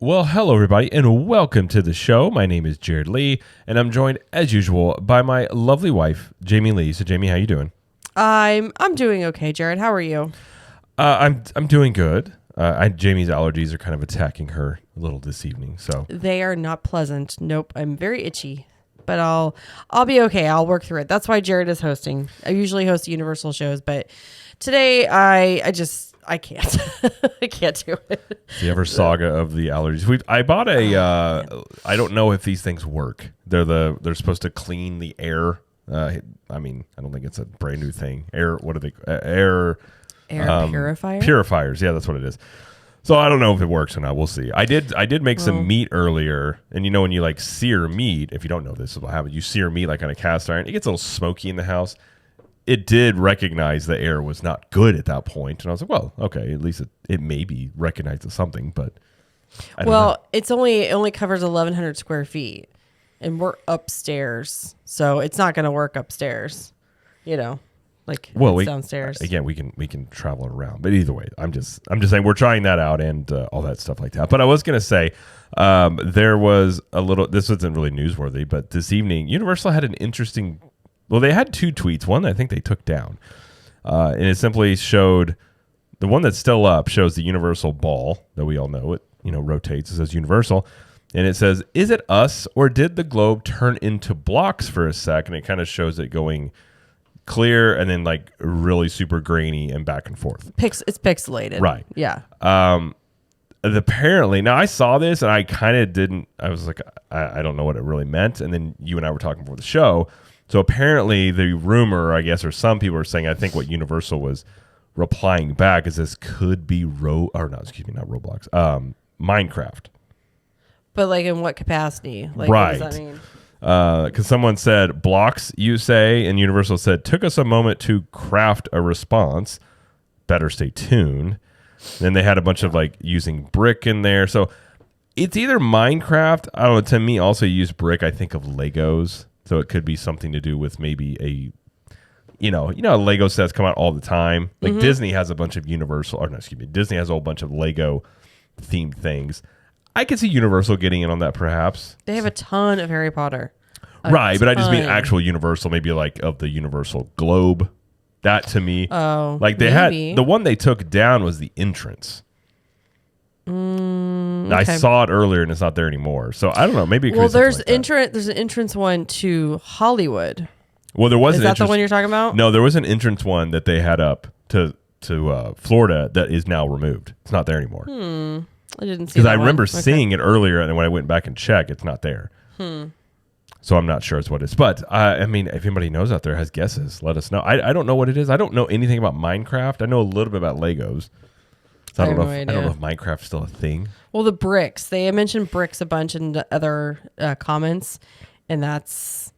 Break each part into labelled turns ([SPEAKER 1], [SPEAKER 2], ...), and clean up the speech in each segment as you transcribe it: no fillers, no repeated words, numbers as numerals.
[SPEAKER 1] Well, hello everybody, and welcome to the show. My name is Jared Lee, and I'm joined, as usual, by my lovely wife, Jamie Lee. So, Jamie, how you doing?
[SPEAKER 2] I'm doing okay, Jared. How are you?
[SPEAKER 1] I'm doing good. Jamie's allergies are kind of attacking her a little this evening. So
[SPEAKER 2] They are not pleasant. Nope, I'm very itchy, but I'll be okay. I'll work through it. That's why Jared is hosting. I usually host Universal shows, but today I can't. I can't do it.
[SPEAKER 1] the ever saga of the allergies. I bought a. I don't know if these things work. They're supposed to clean the air. I don't think it's a brand new thing. What are they? Air
[SPEAKER 2] Purifier?
[SPEAKER 1] Purifiers. Yeah, that's what it is. So I don't know if it works or not. We'll see. I did make some meat earlier, and you know when you like sear meat, if you don't know this, what happens? You sear meat like on a cast iron. It gets a little smoky in the house. It did recognize the air was not good at that point, and I was like, well, okay, at least it maybe recognizes something, but I don't know.
[SPEAKER 2] It only covers 1,100 square feet, and we're upstairs, so it's not going to work upstairs. You know. Downstairs.
[SPEAKER 1] Again, we can travel around, but either way, I'm just saying we're trying that out and all that stuff like that. But I was gonna say there was a little. This wasn't really newsworthy, but this evening Universal had an interesting. Well, they had two tweets. One I think they took down, and it simply showed the one that's still up shows the Universal ball that we all know it rotates. It says Universal, and it says, "Is it us or did the globe turn into blocks for a sec?" And it kind of shows it going clear and then like really super grainy and back and forth.
[SPEAKER 2] It's pixelated.
[SPEAKER 1] Right.
[SPEAKER 2] Yeah.
[SPEAKER 1] Apparently, now I saw this and I kind of didn't, I was like, I don't know what it really meant. And then you and I were talking before the show. So apparently the rumor, I guess, or some people are saying, I think what Universal was replying back is this could be not Roblox, Minecraft.
[SPEAKER 2] But like in what capacity? Like,
[SPEAKER 1] right.
[SPEAKER 2] What does that mean?
[SPEAKER 1] Because someone said blocks, you say, and Universal said took us a moment to craft a response. Better stay tuned. Then they had a bunch of like using brick in there, so it's either Minecraft. I don't know. To me, also use brick. I think of Legos, so it could be something to do with maybe a, Lego sets come out all the time. Like Disney has a bunch of Disney has a whole bunch of Lego themed things. I could see Universal getting in on that, perhaps.
[SPEAKER 2] They have a ton of Harry Potter.
[SPEAKER 1] Right, but I just mean actual Universal, maybe like of the Universal globe. That to me, like they had the one they took down was the entrance.
[SPEAKER 2] Okay.
[SPEAKER 1] I saw it earlier and it's not there anymore. So I don't know. Maybe
[SPEAKER 2] there's an entrance one to Hollywood.
[SPEAKER 1] Well, there was
[SPEAKER 2] Is that the one you're talking about?
[SPEAKER 1] No, there was an entrance one that they had up to Florida that is now removed. It's not there anymore.
[SPEAKER 2] I didn't see
[SPEAKER 1] because I remember seeing it earlier, and then when I went back and checked, it's not there. So I'm not sure it's what it is. But if anybody knows out there has guesses, let us know. I don't know what it is. I don't know anything about Minecraft. I know a little bit about Legos. So I don't know if Minecraft's still a thing.
[SPEAKER 2] Well, the bricks. They mentioned bricks a bunch in the other comments, and that's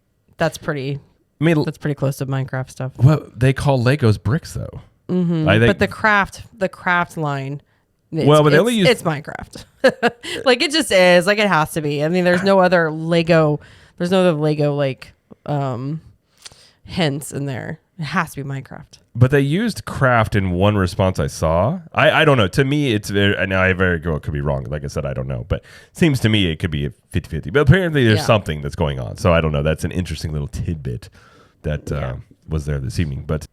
[SPEAKER 2] pretty. That's pretty close to Minecraft stuff.
[SPEAKER 1] Well, they call Legos bricks though.
[SPEAKER 2] But the craft line. It's Minecraft. Like it just is. Like it has to be. I mean, there's no other Lego. There's no other Lego like hints in there. It has to be Minecraft.
[SPEAKER 1] But they used craft in one response I saw. I don't know. To me, it's very. Now I could be wrong. Like I said, I don't know. But it seems to me it could be a 50-50. But apparently there's something that's going on. So I don't know. That's an interesting little tidbit that was there this evening. But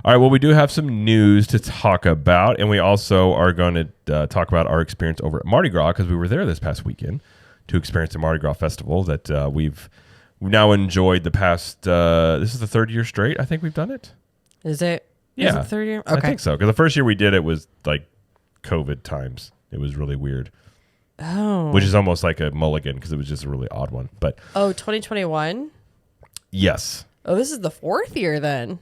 [SPEAKER 1] all right, well, we do have some news to talk about, and we also are going to talk about our experience over at Mardi Gras because we were there this past weekend to experience the Mardi Gras festival that we've now enjoyed the past. This is the third year straight. I think we've done it.
[SPEAKER 2] Is it?
[SPEAKER 1] Yeah,
[SPEAKER 2] is it the third year. Okay.
[SPEAKER 1] I think so because the first year we did it was like COVID times. It was really weird.
[SPEAKER 2] Oh,
[SPEAKER 1] which is almost like a mulligan because it was just a really odd one. But
[SPEAKER 2] 2021.
[SPEAKER 1] Yes.
[SPEAKER 2] Oh, this is the fourth year then.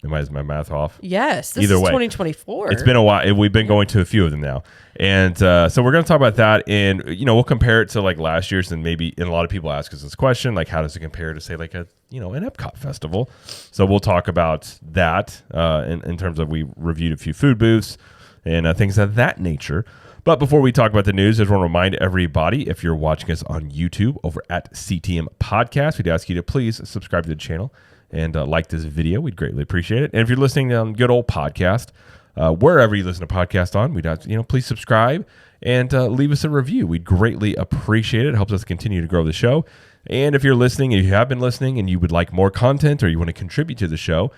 [SPEAKER 1] Is my math off?
[SPEAKER 2] Yes. This
[SPEAKER 1] Either
[SPEAKER 2] is
[SPEAKER 1] way,
[SPEAKER 2] 2024.
[SPEAKER 1] It's been a while. We've been going to a few of them now. And so we're going to talk about that. And, we'll compare it to like last year's. And a lot of people ask us this question, like how does it compare to say like an Epcot festival? So we'll talk about that in terms of we reviewed a few food booths and things of that nature. But before we talk about the news, I just want to remind everybody, if you're watching us on YouTube over at CTM Podcast, we'd ask you to please subscribe to the channel and like this video. We'd greatly appreciate it. And if you're listening on good old podcast, wherever you listen to podcasts on. Please subscribe and leave us a review. We'd greatly appreciate it. It helps us continue to grow the show. And if you're listening, if you have been listening and you would like more content or you want to contribute to the show,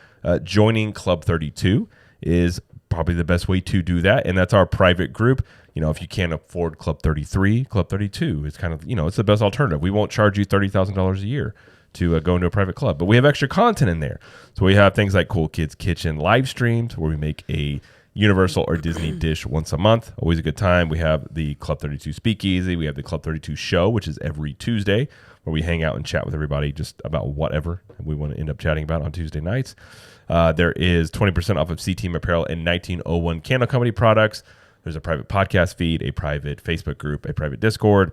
[SPEAKER 1] joining Club 32 is probably the best way to do that. And that's our private group. If you can't afford Club 33, Club 32 is kind of, it's the best alternative. We won't charge you $30,000 a year to go into a private club, but we have extra content in there. So we have things like Cool Kids Kitchen live streams where we make a Universal or Disney dish once a month. Always a good time. We have the Club 32 Speakeasy. We have the Club 32 Show, which is every Tuesday, where we hang out and chat with everybody just about whatever we want to end up chatting about on Tuesday nights. There is 20% off of CTM apparel and 1901 Candle Company products. There's a private podcast feed, a private Facebook group, a private Discord,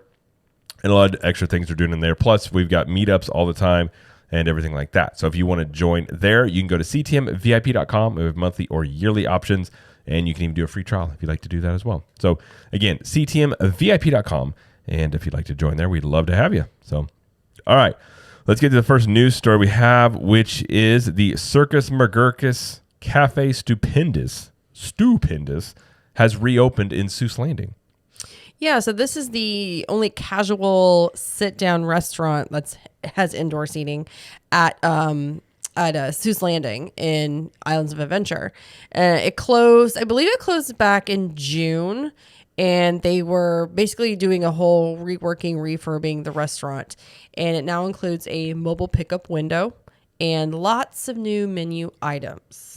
[SPEAKER 1] and a lot of extra things we're doing in there. Plus, we've got meetups all the time and everything like that. So if you want to join there, you can go to ctmvip.com. We have monthly or yearly options, and you can even do a free trial if you'd like to do that as well. So again, ctmvip.com. And if you'd like to join there, we'd love to have you. So, all right, let's get to the first news story we have, which is the Circus Magurkus Cafe Stupendous has reopened in Seuss Landing.
[SPEAKER 2] Yeah, so this is the only casual sit-down restaurant that has indoor seating at Seuss Landing in Islands of Adventure. It closed, I believe it closed back in June, and they were basically doing a whole refurbing the restaurant. And it now includes a mobile pickup window and lots of new menu items.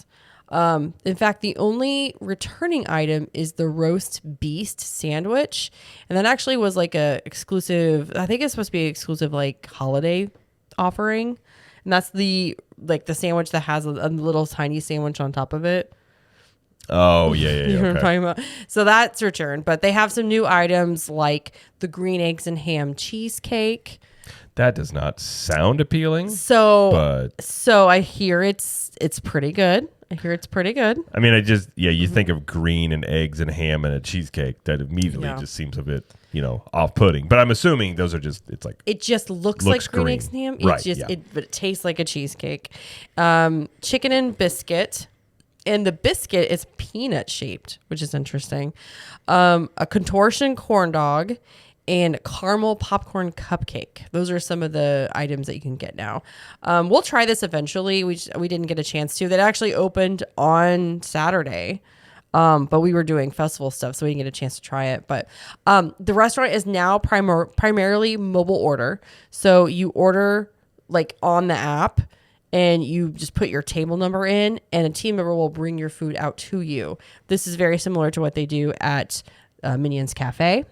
[SPEAKER 2] In fact, the only returning item is the roast beast sandwich. And that actually was like a exclusive, I think it's supposed to be an exclusive like holiday offering. And that's the sandwich that has a little tiny sandwich on top of it.
[SPEAKER 1] Oh, yeah.
[SPEAKER 2] You know what I'm talking about? So that's returned. But they have some new items like the green eggs and ham cheesecake.
[SPEAKER 1] That does not sound appealing.
[SPEAKER 2] So I hear it's pretty good. I mean,
[SPEAKER 1] you think of green and eggs and ham and a cheesecake. That immediately just seems a bit, off-putting. But I'm assuming those are
[SPEAKER 2] it just looks like green eggs and ham.
[SPEAKER 1] Right,
[SPEAKER 2] but it tastes like a cheesecake. Chicken and biscuit. And the biscuit is peanut shaped, which is interesting. A contortion corn dog and caramel popcorn cupcake. Those are some of the items that you can get now. We'll try this eventually. We didn't get a chance to. That actually opened on Saturday, but we were doing festival stuff, so we didn't get a chance to try it. But the restaurant is now primarily mobile order. So you order like on the app, and you just put your table number in, and a team member will bring your food out to you. This is very similar to what they do at Minions Cafe.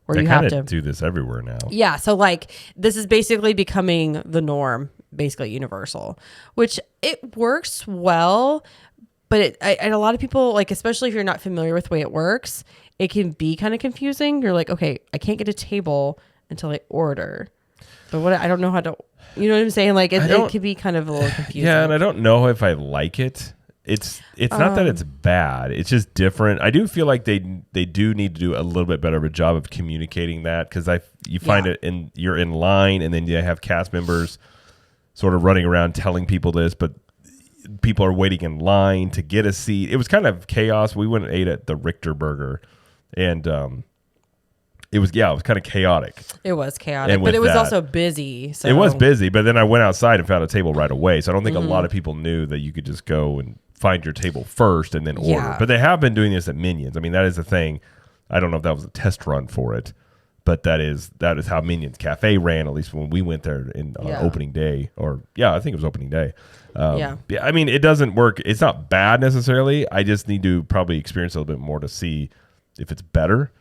[SPEAKER 1] They kind of do this everywhere now.
[SPEAKER 2] Yeah, so like this is basically becoming the norm, basically at Universal, which it works well, but and a lot of people, like especially if you're not familiar with the way it works, it can be kind of confusing. You're like, okay, I can't get a table until I order, but I don't know how to, you know what I'm saying? Like it can be kind of a little confusing.
[SPEAKER 1] Yeah, and I don't know if I like it. It's not that it's bad. It's just different. I do feel like they do need to do a little bit better of a job of communicating that, because you find it you're in line, and then you have cast members sort of running around telling people this, but people are waiting in line to get a seat. It was kind of chaos. We went and ate at the Richter Burger, and it was kind of chaotic.
[SPEAKER 2] It was chaotic, but it was also busy. So.
[SPEAKER 1] It was busy, but then I went outside and found a table right away. So I don't think a lot of people knew that you could just go and find your table first and then order.
[SPEAKER 2] Yeah.
[SPEAKER 1] But they have been doing this at Minions. I mean, that is the thing. I don't know if that was a test run for it, but that is how Minions Cafe ran, at least when we went there on opening day. I think it was opening day. I mean, it doesn't work. It's not bad necessarily. I just need to probably experience a little bit more to see if it's better.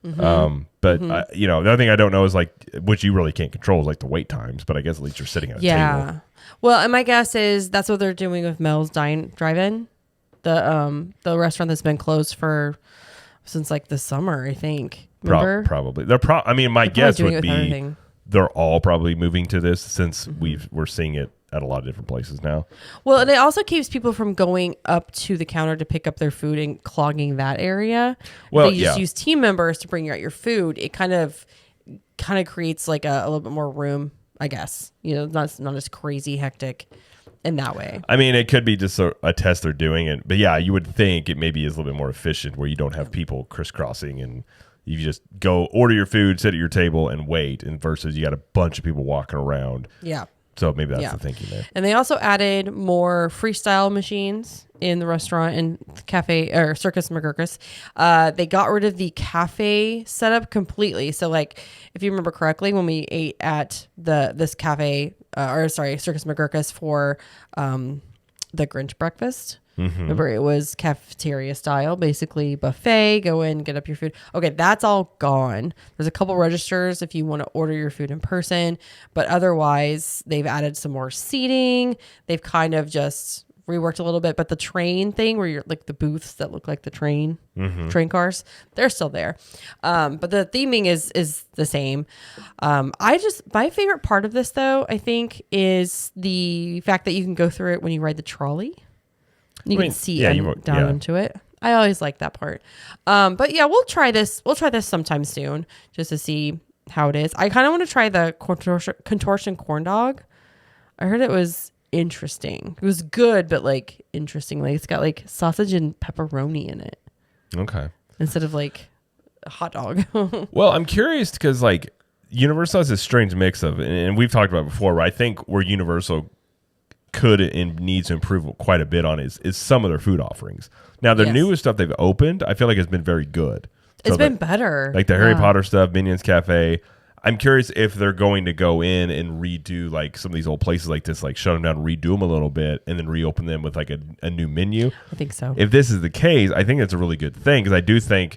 [SPEAKER 1] But the other thing I don't know is like, which you really can't control, is like the wait times. But I guess at least you're sitting at a table.
[SPEAKER 2] Well, and my guess is that's what they're doing with Mel's Drive-In, the restaurant that's been closed since like the summer, I think. Remember?
[SPEAKER 1] Probably. I mean, my guess would be they're all probably moving to this, since we're seeing it at a lot of different places now.
[SPEAKER 2] Well, and it also keeps people from going up to the counter to pick up their food and clogging that area. Well, if you just use team members to bring out your food, it kind of creates like a little bit more room, I guess. Not as crazy hectic in that way.
[SPEAKER 1] I mean, it could be just a test they're doing it, but yeah, you would think it maybe is a little bit more efficient where you don't have people crisscrossing and you just go order your food, sit at your table, and wait, and versus you got a bunch of people walking around.
[SPEAKER 2] Yeah.
[SPEAKER 1] So maybe that's the thinking there.
[SPEAKER 2] And they also added more freestyle machines in the restaurant and cafe or Circus McGurkus. They got rid of the cafe setup completely. So like, if you remember correctly, when we ate at this cafe, Circus McGurkus for the Grinch breakfast. Remember, it was cafeteria style, basically buffet, go in, get up your food. Okay, that's all gone. There's a couple registers if you want to order your food in person, but otherwise they've added some more seating. They've kind of just reworked a little bit, but the train thing where you're like the booths that look like the train cars, they're still there. But the theming is the same. My favorite part of this though, I think, is the fact that you can go through it when you ride the trolley. You can see down into it. I always like that part. But yeah, we'll try this. We'll try this sometime soon just to see how it is. I kind of want to try the contortion corn dog. I heard it was interesting. It was good, but like interesting. Like it's got like sausage and pepperoni in it.
[SPEAKER 1] Okay.
[SPEAKER 2] Instead of like a hot dog.
[SPEAKER 1] Well, I'm curious because like Universal has this strange mix of, and we've talked about it before, where I think where Universal could and needs to improve quite a bit on is some of their food offerings. Now, the newest stuff they've opened, I feel like has been very good.
[SPEAKER 2] It's been better.
[SPEAKER 1] Like the Harry Potter stuff, Minions Cafe. I'm curious if they're going to go in and redo like some of these old places like this, like shut them down, redo them a little bit, and then reopen them with like a new menu.
[SPEAKER 2] I think so.
[SPEAKER 1] If this is the case, I think it's a really good thing because I do think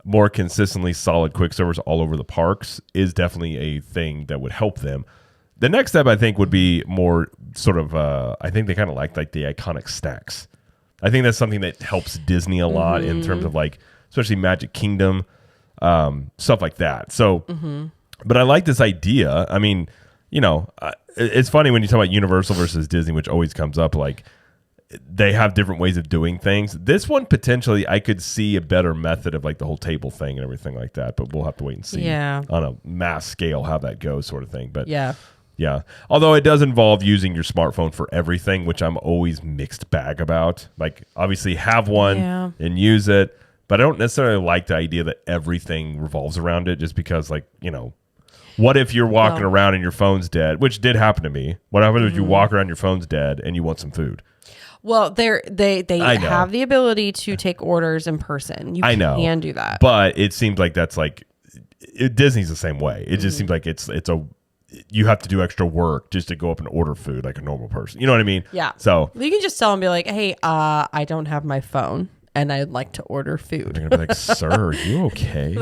[SPEAKER 1] more consistently solid quick servers all over the parks is definitely a thing that would help them. The next step, I think, would be more sort of, I think they kind of like the iconic snacks. I think that's something that helps Disney a lot in terms of like, especially Magic Kingdom, stuff like that. So, but I like this idea. I mean, you know, it's funny when you talk about Universal versus Disney, which always comes up, like they have different ways of doing things. This one, potentially, I could see a better method of like the whole table thing and everything like that, but we'll have to wait and see on a mass scale how that goes sort of thing. But yeah. Although it does involve using your smartphone for everything, which I'm always mixed bag about. Like, obviously have one and use it, but I don't necessarily like the idea that everything revolves around it just because, like, you know, what if you're walking around and your phone's dead, which did happen to me. What happens if you walk around, your phone's dead, and you want some food?
[SPEAKER 2] Well, they have the ability to take orders in person. You can do that.
[SPEAKER 1] But it seems like that's like, Disney's the same way. It just seems like you have to do extra work just to go up and order food like a normal person. You know what I mean? Yeah. So
[SPEAKER 2] you can just tell them, be like, hey, I don't have my phone and I'd like to order food.
[SPEAKER 1] They're going to be like, sir, are you okay?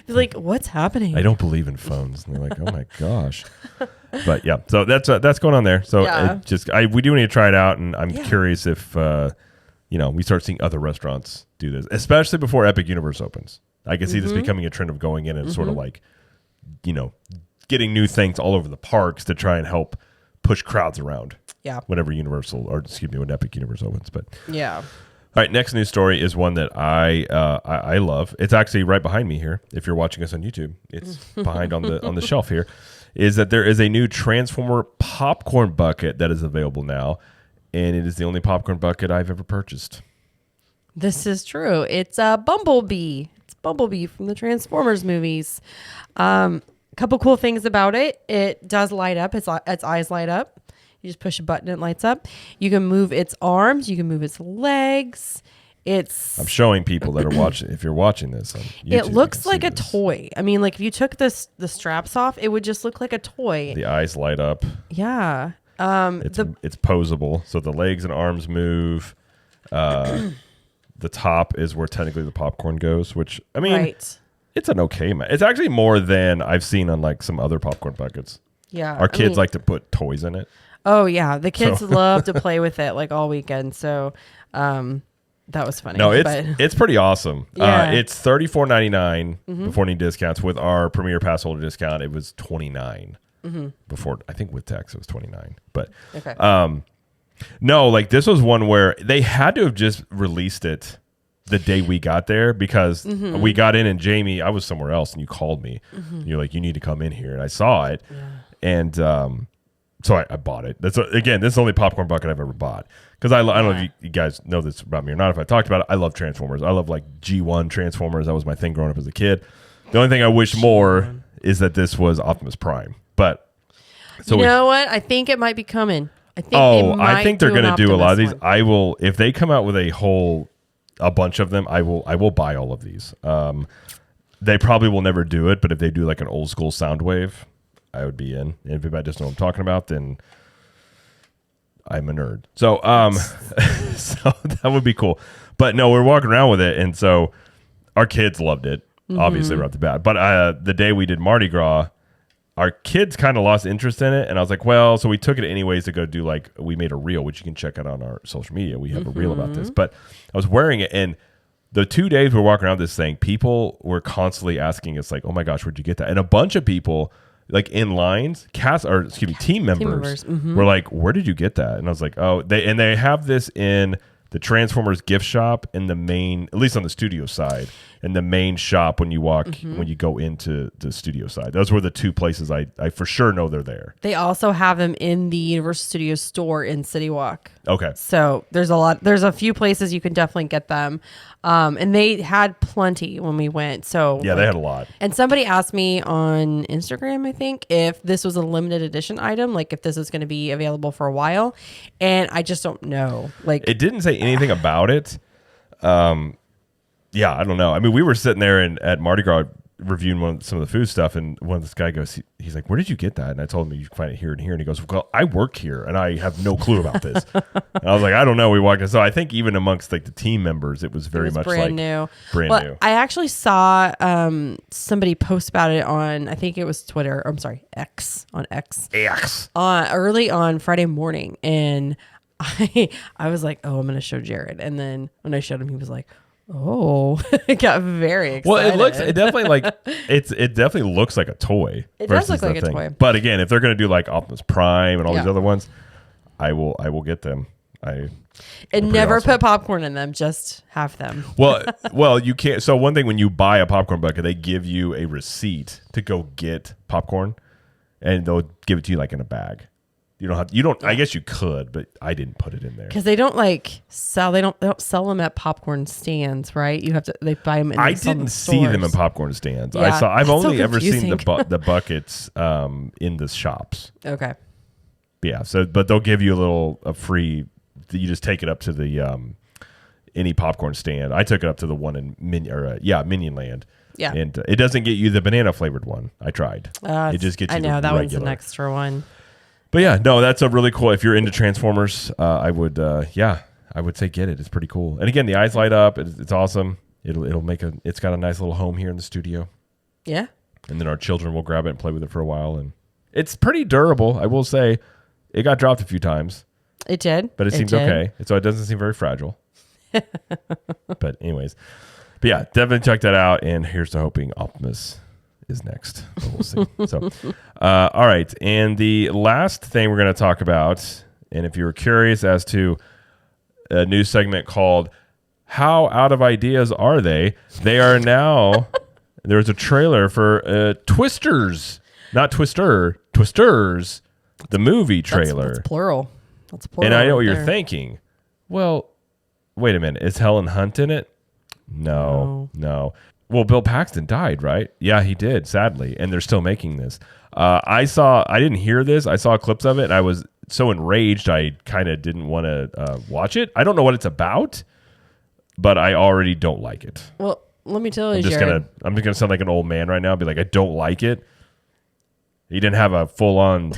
[SPEAKER 2] Be like, what's happening?
[SPEAKER 1] I don't believe in phones. And they're like, oh my gosh. But yeah, so that's going on there. So we do need to try it out. And I'm curious if, we start seeing other restaurants do this, especially before Epic Universe opens. I can see this becoming a trend of going in and sort of like, getting new things all over the parks to try and help push crowds around. Yeah. When Epic Universe opens. But yeah. All right. Next news story is one that I love. It's actually right behind me here. If you're watching us on YouTube, it's behind on the shelf here. Is that there is a new Transformer popcorn bucket that is available now, and it is the only popcorn bucket I've ever purchased.
[SPEAKER 2] This is true. It's Bumblebee. It's Bumblebee from the Transformers movies. Couple cool things about it. It does light up. Its eyes light up. You just push a button, it lights up. You can move its arms. You can move its legs. I'm showing people that are watching. If you're watching this on YouTube, it looks like a toy. I mean, like if you took the straps off, it would just look like a toy.
[SPEAKER 1] The eyes light up.
[SPEAKER 2] Yeah.
[SPEAKER 1] It's posable, so the legs and arms move. The top is where technically the popcorn goes, which I mean. Right. It's an okay, man. It's actually more than I've seen on like some other popcorn buckets. Yeah. Our kids like to put toys in it. Oh, yeah. The kids love to play with it like all weekend. So that was funny. No, it's pretty awesome. Yeah. It's $34.99 before any discounts. With our Premier Pass holder discount, it was $29. Before, I think with tax, it was $29. But no, like this was one where they had to have just released it the day we got there because we got in and Jamie, I was somewhere else and you called me. And you're like, you need to come in here. And I saw it. Yeah. And So I bought it. Again, this is the only popcorn bucket I've ever bought. Because I don't know if you guys know this about me or not. If I talked about it, I love Transformers. I love like G1 Transformers. That was my thing growing up as a kid. The only thing I wish more is that this was Optimus Prime. But
[SPEAKER 2] so you know what? I think it might be coming. I think
[SPEAKER 1] they're going to do a lot of these. I will, if they come out with a bunch of them, I will buy all of these. They probably will never do it, but if they do like an old school Soundwave, I would be in. And if anybody doesn't know what I'm talking about, then I'm a nerd. So, so that would be cool. But no, we're walking around with it, and so our kids loved it. Obviously, right off the bat. But the day we did Mardi Gras, our kids kind of lost interest in it, and I was like, well, so we took it anyways to go do like we made a reel, which you can check out on our social media. We have a reel about this. But I was wearing it, and the 2 days we were walking around this thing, people were constantly asking us like, oh my gosh, where'd you get that? And a bunch of people like in lines, team members were like, where did you get that? And I was like, oh, they have this in the Transformers gift shop in the main, at least on the studio side, in the main shop when you when you go into the studio side. Those were the two places I for sure know they're there.
[SPEAKER 2] They also have them in the Universal Studios store in City Walk.
[SPEAKER 1] Okay.
[SPEAKER 2] So there's a few places you can definitely get them. And they had plenty when we went. So
[SPEAKER 1] yeah, they had a lot.
[SPEAKER 2] And somebody asked me on Instagram, I think, if this was a limited edition item, like if this is going to be available for a while. And I just don't know. Like,
[SPEAKER 1] it didn't say anything about it. Yeah, I don't know. I mean, we were sitting there at Mardi Gras reviewing some of the food stuff, and this guy goes, he's like, where did you get that? And I told him, you can find it here and here. And he goes, well, I work here and I have no clue about this. And I was like, I don't know. We walked in. So I think even amongst like the team members, it was very much
[SPEAKER 2] brand
[SPEAKER 1] like
[SPEAKER 2] new. I actually saw somebody post about it on, I think it was Twitter. I'm sorry, X. Early on Friday morning. And I was like, oh, I'm going to show Jared. And then when I showed him, he was like, oh, it got very excited.
[SPEAKER 1] Well, it definitely looks like a toy.
[SPEAKER 2] It does look like a toy.
[SPEAKER 1] But again, if they're going to do like Optimus Prime and all these other ones, I will get them.
[SPEAKER 2] And never put popcorn in them, just have them.
[SPEAKER 1] Well, you can't. So one thing, when you buy a popcorn bucket, they give you a receipt to go get popcorn, and they'll give it to you like in a bag. You don't. I guess you could, but I didn't put it in there
[SPEAKER 2] because they don't sell. They don't sell them at popcorn stands, right? You have to. They buy them.
[SPEAKER 1] I didn't see them in popcorn stands.
[SPEAKER 2] Yeah,
[SPEAKER 1] I've only ever seen the buckets in the shops.
[SPEAKER 2] Okay.
[SPEAKER 1] Yeah. But they'll give you a free. You just take it up to the any popcorn stand. I took it up to the one in Minion Land.
[SPEAKER 2] Yeah.
[SPEAKER 1] And it doesn't get you the banana flavored one. I tried. It just gets you.
[SPEAKER 2] I know that
[SPEAKER 1] regular.
[SPEAKER 2] one's an extra one.
[SPEAKER 1] But yeah, no, that's a really cool. If you're into Transformers, I would say get it. It's pretty cool. And again, the eyes light up. It's awesome. It's got a nice little home here in the studio.
[SPEAKER 2] Yeah.
[SPEAKER 1] And then our children will grab it and play with it for a while. And it's pretty durable, I will say. It got dropped a few times.
[SPEAKER 2] It did.
[SPEAKER 1] But it seems okay. So it doesn't seem very fragile. But anyways. But yeah, definitely check that out. And here's to hoping Optimus is next. So we'll see. So, all right. And the last thing we're going to talk about, and if you were curious as to a new segment called How Out of Ideas Are They? They are now, there's a trailer for Twisters, not Twister, Twisters, the movie trailer.
[SPEAKER 2] That's plural. That's plural.
[SPEAKER 1] And I know what you're thinking. Well, wait a minute. Is Helen Hunt in it? No. Well, Bill Paxton died, right? Yeah, he did, sadly, and they're still making this. I didn't hear this. I saw clips of it, and I was so enraged I kind of didn't want to watch it. I don't know what it's about, but I already don't like it.
[SPEAKER 2] Well, let me tell you,
[SPEAKER 1] I'm just gonna sound like an old man right now and be like, I don't like it. He didn't have a full-on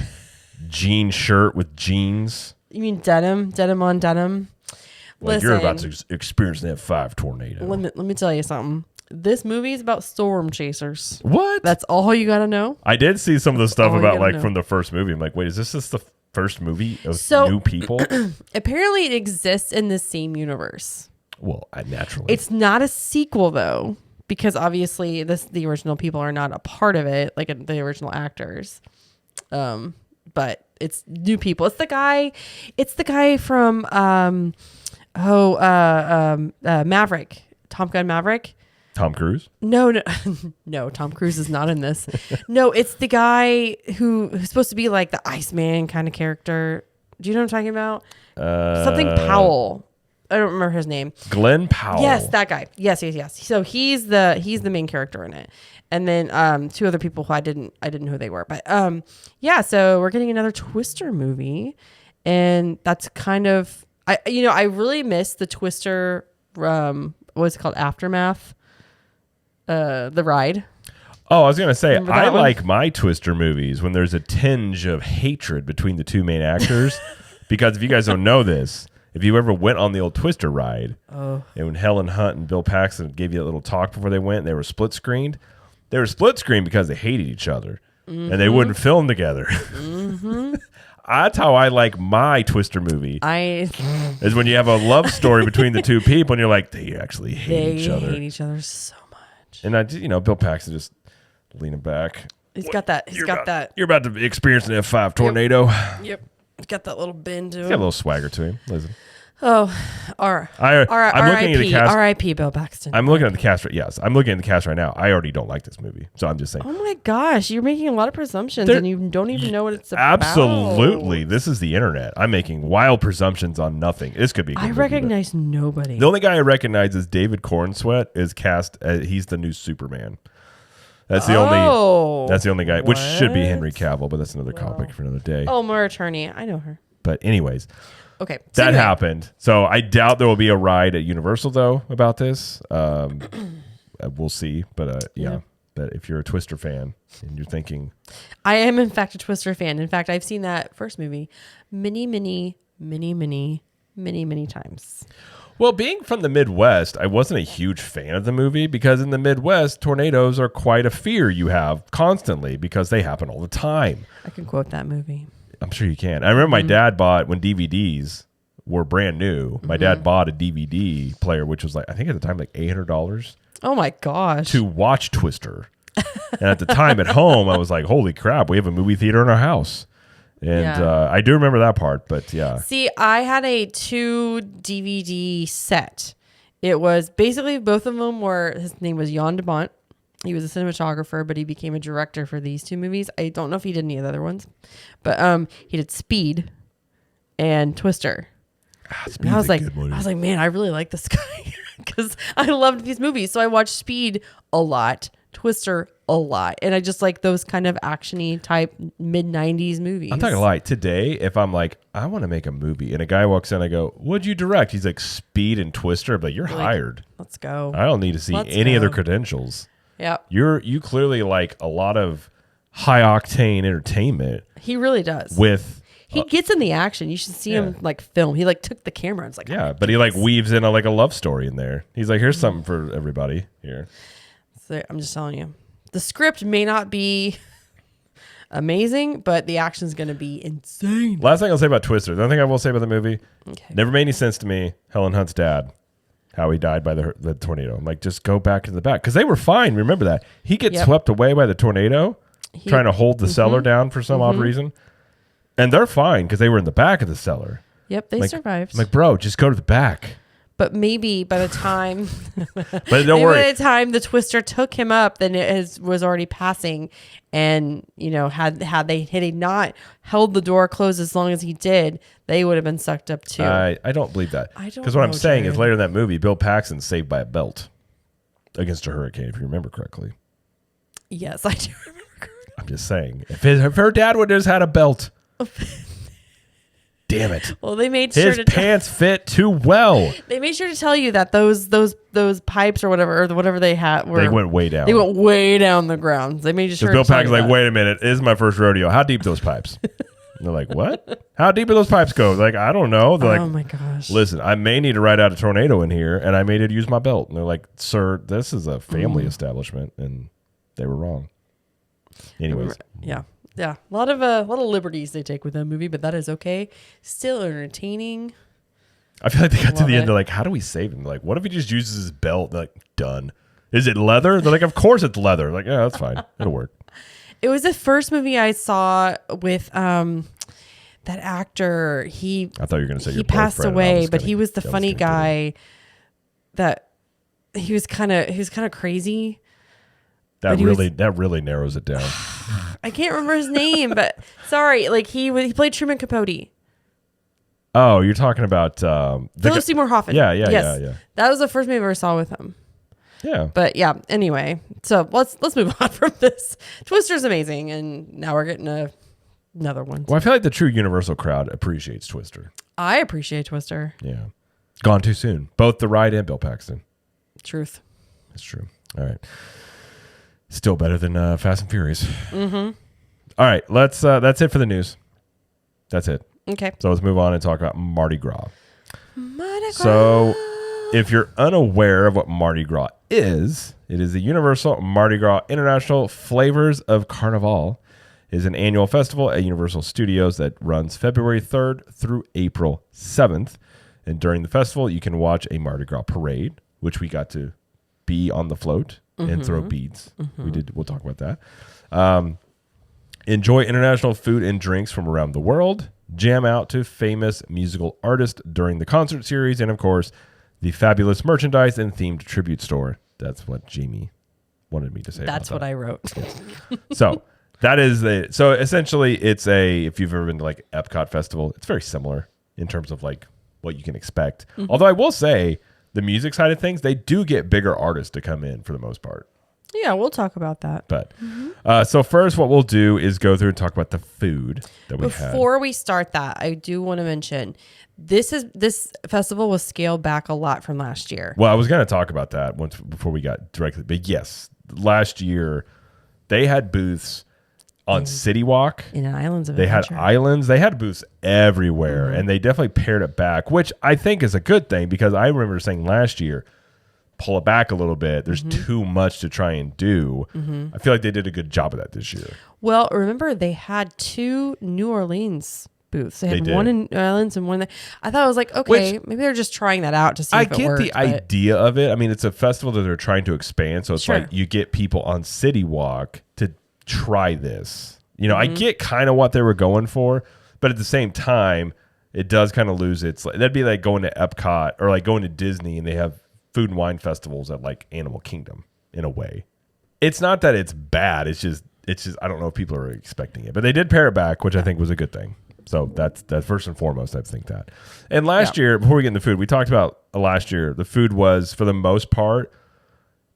[SPEAKER 1] jean shirt with jeans.
[SPEAKER 2] You mean denim on denim?
[SPEAKER 1] Like, you're about to experience that 5 tornado.
[SPEAKER 2] Let me tell you something. This movie is about storm chasers.
[SPEAKER 1] What?
[SPEAKER 2] That's all you got to know.
[SPEAKER 1] I did see some of the stuff about from the first movie. I'm like, wait, is this just the first movie of new people?
[SPEAKER 2] Apparently it exists in the same universe.
[SPEAKER 1] Well, naturally.
[SPEAKER 2] It's not a sequel though, because obviously the original people are not a part of it, like the original actors. But it's new people. It's the guy from Maverick, Top Gun Maverick.
[SPEAKER 1] Tom Cruise?
[SPEAKER 2] No, no, no. Tom Cruise is not in this. No, it's the guy who's supposed to be like the Iceman kind of character. Do you know what I'm talking about? Something Powell. I don't remember his name.
[SPEAKER 1] Glenn Powell.
[SPEAKER 2] Yes, that guy. Yes. So he's the main character in it, and then two other people who I didn't know who they were. But yeah. So we're getting another Twister movie, and that's kind of I really miss the Twister. What's it called? Aftermath. The ride.
[SPEAKER 1] Oh, I was going to say, I
[SPEAKER 2] one?
[SPEAKER 1] like my Twister movies when there's a tinge of hatred between the two main actors. Because if you guys don't know this, if you ever went on the old Twister ride, and when Helen Hunt and Bill Paxton gave you a little talk before they went, they were split screened. They were split screened because they hated each other and they wouldn't film together. That's how I like my Twister movie. Is when you have a love story between the two people and you're like, they actually hate each other.
[SPEAKER 2] They hate each other so much.
[SPEAKER 1] And Bill Paxton just leaning back.
[SPEAKER 2] He's got that.
[SPEAKER 1] You're about to experience an F5 tornado.
[SPEAKER 2] Yep. He's got that little bend to him.
[SPEAKER 1] He's got a little swagger to him. Listen.
[SPEAKER 2] Oh,
[SPEAKER 1] I'm looking at the cast.
[SPEAKER 2] R.I.P. Bill Paxton.
[SPEAKER 1] I'm looking at the cast. Yes, I'm looking at the cast right now. I already don't like this movie, so I'm just saying.
[SPEAKER 2] Oh my gosh, you're making a lot of presumptions, and you don't even know what it's about.
[SPEAKER 1] Absolutely, this is the internet. I'm making wild presumptions on nothing. This could be.
[SPEAKER 2] I recognize nobody.
[SPEAKER 1] The only guy I recognize is David Cornsweet. Is cast. He's the new Superman. That's the only. That's the only guy, which should be Henry Cavill, but that's another topic for another day.
[SPEAKER 2] Oh, Maura Tierney, I know her.
[SPEAKER 1] But anyways.
[SPEAKER 2] Okay.
[SPEAKER 1] That happened. So I doubt there will be a ride at Universal, though, about this. We'll see. But yeah. But if you're a Twister fan and you're thinking...
[SPEAKER 2] I am, in fact, a Twister fan. In fact, I've seen that first movie many times.
[SPEAKER 1] Well, being from the Midwest, I wasn't a huge fan of the movie because in the Midwest, tornadoes are quite a fear you have constantly because they happen all the time.
[SPEAKER 2] I can quote that movie.
[SPEAKER 1] I'm sure you can. I remember my dad bought, when DVDs were brand new, my dad bought a DVD player, which was like, I think at the time, like $800.
[SPEAKER 2] Oh my gosh.
[SPEAKER 1] To watch Twister. And at the time at home, I was like, holy crap, we have a movie theater in our house. And I do remember that part, but yeah.
[SPEAKER 2] See, I had a 2 DVD set. It was basically both of them were, his name was Jan de Bont. He was a cinematographer, but he became a director for these 2 movies. I don't know if he did any of the other ones, but he did Speed and Twister. And I was like, man, I really like this guy because I loved these movies. So I watched Speed a lot, Twister a lot, and I just like those kind of actiony type mid-90s movies.
[SPEAKER 1] I'm not gonna lie. Today, if I'm like, I want to make a movie, and a guy walks in, I go, "What'd you direct?" He's like, "Speed and Twister," but you're hired.
[SPEAKER 2] Let's go.
[SPEAKER 1] I don't need to see any other credentials.
[SPEAKER 2] Yeah.
[SPEAKER 1] You clearly like a lot of high octane entertainment.
[SPEAKER 2] He really does. He gets in the action. You should see him like film. He like took the camera and it's like,
[SPEAKER 1] but he like weaves in a love story in there. He's like, here's something for everybody here.
[SPEAKER 2] So I'm just telling you, the script may not be amazing, but the action's going to be insane.
[SPEAKER 1] Last thing I'll say about Twister. The other thing I will say about the movie, never made any sense to me. Helen Hunt's dad. How he died by the tornado. I'm like, just go back to the back. Because they were fine. Remember that. He gets swept away by the tornado, trying to hold the cellar down for some odd reason. And they're fine because they were in the back of the cellar.
[SPEAKER 2] Yep, they survived.
[SPEAKER 1] I'm like, bro, just go to the back.
[SPEAKER 2] But maybe by the time...
[SPEAKER 1] but don't worry.
[SPEAKER 2] By the time the Twister took him up, then it was already passing. And, had they not held the door closed as long as he did, they would have been sucked up too.
[SPEAKER 1] I don't believe that. Because what I'm saying is later in that movie, Bill Paxton's saved by a belt against a hurricane, if you remember correctly.
[SPEAKER 2] Yes, I do remember correctly.
[SPEAKER 1] I'm just saying. If her dad would have just had a belt... Damn it.
[SPEAKER 2] Well, they made sure
[SPEAKER 1] his pants fit too well.
[SPEAKER 2] They made sure to tell you that those pipes or whatever they had
[SPEAKER 1] they went way down.
[SPEAKER 2] They went way down the ground. They made sure.
[SPEAKER 1] Bill Paxton's like, wait a minute, this is my first rodeo. How deep are those pipes? And they're like, what? How deep do those pipes go? Like, I don't know. They're
[SPEAKER 2] oh my gosh.
[SPEAKER 1] Listen, I may need to ride out a tornado in here, and I may need to use my belt. And they're like, sir, this is a family establishment, and they were wrong. Anyways,
[SPEAKER 2] yeah. Yeah, a lot of liberties they take with that movie, but that is okay. Still entertaining.
[SPEAKER 1] I feel like they got to the end. They're like, "How do we save him?" They're like, what if he just uses his belt? They're like, done. Is it leather? They're like, of course it's leather. They're like, yeah, that's fine. It'll work.
[SPEAKER 2] It was the first movie I saw with that actor. I
[SPEAKER 1] thought you were going to say
[SPEAKER 2] he passed away, but he was the funny guy. That he was kind of crazy.
[SPEAKER 1] That really narrows it down.
[SPEAKER 2] I can't remember his name, but sorry, like he played Truman Capote.
[SPEAKER 1] Oh, you're talking about
[SPEAKER 2] Philip Seymour Hoffman.
[SPEAKER 1] Yeah.
[SPEAKER 2] That was the first movie I ever saw with him.
[SPEAKER 1] Yeah.
[SPEAKER 2] But yeah, anyway, so let's move on from this. Twister's amazing, and now we're getting another one.
[SPEAKER 1] Well, I feel like the true Universal crowd appreciates Twister.
[SPEAKER 2] I appreciate Twister.
[SPEAKER 1] Yeah. Gone too soon. Both the ride and Bill Paxton.
[SPEAKER 2] Truth.
[SPEAKER 1] That's true. All right. Still better than Fast and Furious.
[SPEAKER 2] Mm-hmm.
[SPEAKER 1] All right. That's it for the news. That's it.
[SPEAKER 2] Okay.
[SPEAKER 1] So let's move on and talk about Mardi Gras.
[SPEAKER 2] Mardi Gras.
[SPEAKER 1] So if you're unaware of what Mardi Gras is, it is the Universal Mardi Gras International Flavors of Carnival. It is an annual festival at Universal Studios that runs February 3rd through April 7th. And during the festival, you can watch a Mardi Gras parade, which we got to be on the float and throw beads. We'll talk about that. Enjoy international food and drinks from around the world. Jam out to famous musical artists during the concert series. And of course, the fabulous merchandise and themed tribute store. That's what Jamie wanted me to say.
[SPEAKER 2] That's what I wrote.
[SPEAKER 1] So that is so essentially it's if you've ever been to like Epcot Festival, it's very similar in terms of like what you can expect. Although I will say the music side of things, they do get bigger artists to come in for the most part.
[SPEAKER 2] Yeah, we'll talk about that.
[SPEAKER 1] But so first what we'll do is go through and talk about the food that we had.
[SPEAKER 2] Before we start that, I do want to mention this festival was scaled back a lot from last year.
[SPEAKER 1] Well, I was going to talk about that before we got directly. But yes, last year they had booths on City Walk.
[SPEAKER 2] In Islands of
[SPEAKER 1] They
[SPEAKER 2] Adventure.
[SPEAKER 1] had islands. They had booths everywhere. And they definitely pared it back, which I think is a good thing because I remember saying last year, pull it back a little bit. There's too much to try and do. I feel like they did a good job of that this year.
[SPEAKER 2] Well, remember they had 2 New Orleans booths. They had one in New Orleans and one there. I thought I was like, okay, maybe they're just trying that out to see if it works.
[SPEAKER 1] I get the idea of it. I mean, it's a festival that they're trying to expand. So it's like you get people on City Walk to try this. You know, I get kind of what they were going for, but at the same time, it does kind of lose its. That'd be like going to Epcot or like going to Disney and they have food and wine festivals at like Animal Kingdom in a way. It's not that it's bad. It's just I don't know if people are expecting it, but they did pare it back, which I think was a good thing. So that's first and foremost, I think that. And last year, before we get into food, we talked about last year, the food was for the most part,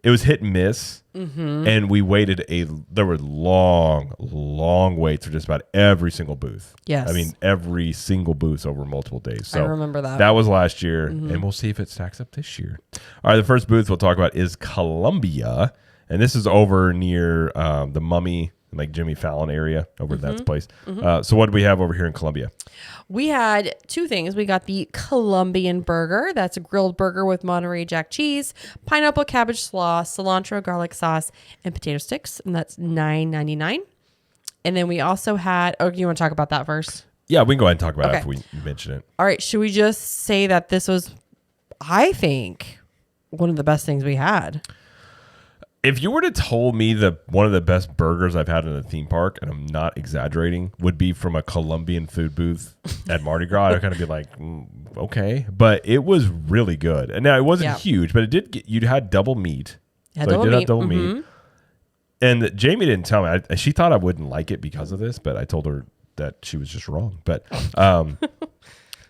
[SPEAKER 1] it was hit and miss. And we waited there were long waits for just about every single booth.
[SPEAKER 2] Yes.
[SPEAKER 1] I mean, every single booth over multiple days. So
[SPEAKER 2] I remember that.
[SPEAKER 1] That was last year, and we'll see if it stacks up this year. All right, the first booth we'll talk about is Columbia, and this is over near the Mummy, like Jimmy Fallon area, over that place. So what do we have over here in Columbia?
[SPEAKER 2] We had 2 things. We got the Colombian burger. That's a grilled burger with Monterey Jack cheese, pineapple cabbage slaw, cilantro garlic sauce, and potato sticks. And that's $9.99. And then we also had, you want to talk about that first?
[SPEAKER 1] Yeah, we can go ahead and talk about it after we mention it.
[SPEAKER 2] All right. Should we just say that this was, I think, one of the best things we had?
[SPEAKER 1] If you were to told me one of the best burgers I've had in a theme park, and I'm not exaggerating, would be from a Colombian food booth at Mardi Gras, I'd kind of be like, okay. But it was really good. And now it wasn't huge, but you had double meat.
[SPEAKER 2] Have double
[SPEAKER 1] meat. And Jamie didn't tell me. She thought I wouldn't like it because of this, but I told her that she was just wrong. But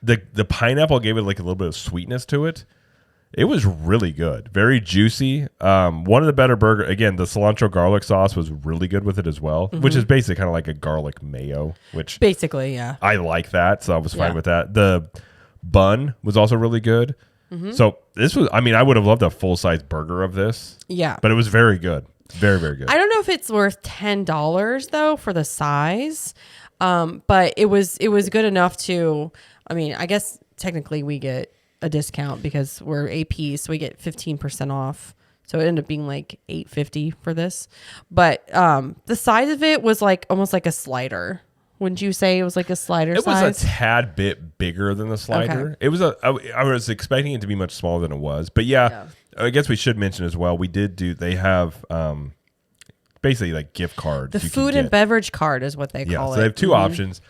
[SPEAKER 1] the pineapple gave it like a little bit of sweetness to it. It was really good. Very juicy. One of the better burger. Again, the cilantro garlic sauce was really good with it as well, which is basically kind of like a garlic mayo, which
[SPEAKER 2] basically, yeah.
[SPEAKER 1] I like that. So I was fine with that. The bun was also really good. So this was, I mean, I would have loved a full-size burger of this.
[SPEAKER 2] Yeah.
[SPEAKER 1] But it was very good. Very, very good.
[SPEAKER 2] I don't know if it's worth $10 though for the size. But it was good enough to, I mean, I guess technically we get a discount because we're AP, so we get 15% off. So it ended up being like $8.50 for this. But the size of it was like almost like a slider. Wouldn't you say it was like a slider size?
[SPEAKER 1] It was a tad bit bigger than the slider.
[SPEAKER 2] Okay.
[SPEAKER 1] It was I was expecting it to be much smaller than it was. But yeah, I guess we should mention as well, they have basically like gift cards.
[SPEAKER 2] The food and beverage card is what they call it.
[SPEAKER 1] So they have 2 options.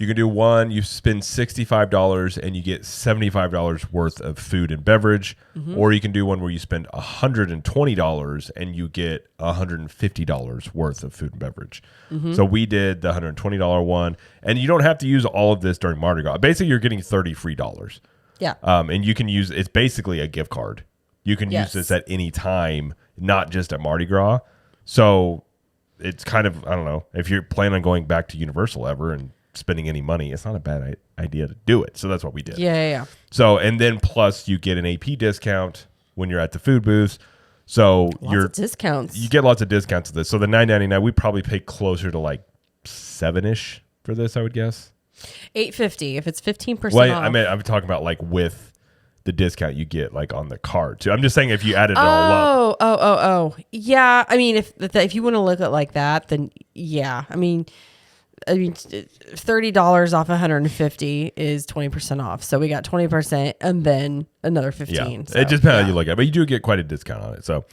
[SPEAKER 1] You can do one, you spend $65 and you get $75 worth of food and beverage. Or you can do one where you spend $120 and you get $150 worth of food and beverage. So we did the $120 one. And you don't have to use all of this during Mardi Gras. Basically, you're getting $30 free.
[SPEAKER 2] Yeah.
[SPEAKER 1] And you can use, it's basically a gift card. You can use this at any time, not just at Mardi Gras. So it's kind of, I don't know, if you're planning on going back to Universal ever and spending any money, it's not a bad idea to do it. So that's what we did.
[SPEAKER 2] Yeah.
[SPEAKER 1] So, and then plus you get an AP discount when you're at the food booths. So
[SPEAKER 2] Lots of discounts.
[SPEAKER 1] You get lots of discounts to this. So the $9.99, we probably pay closer to like $7-ish for this, I would guess.
[SPEAKER 2] $8.50 if it's 15%
[SPEAKER 1] Well,
[SPEAKER 2] off.
[SPEAKER 1] I mean, I'm talking about like with the discount you get like on the card too. I'm just saying if you added it all up.
[SPEAKER 2] Oh. Yeah. I mean, if you want to look at it like that, then yeah. I mean, $30 off 150 is 20% off. So we got 20% and then another 15.
[SPEAKER 1] Yeah.
[SPEAKER 2] So,
[SPEAKER 1] it just depends how you look at it, but you do get quite a discount on it. So,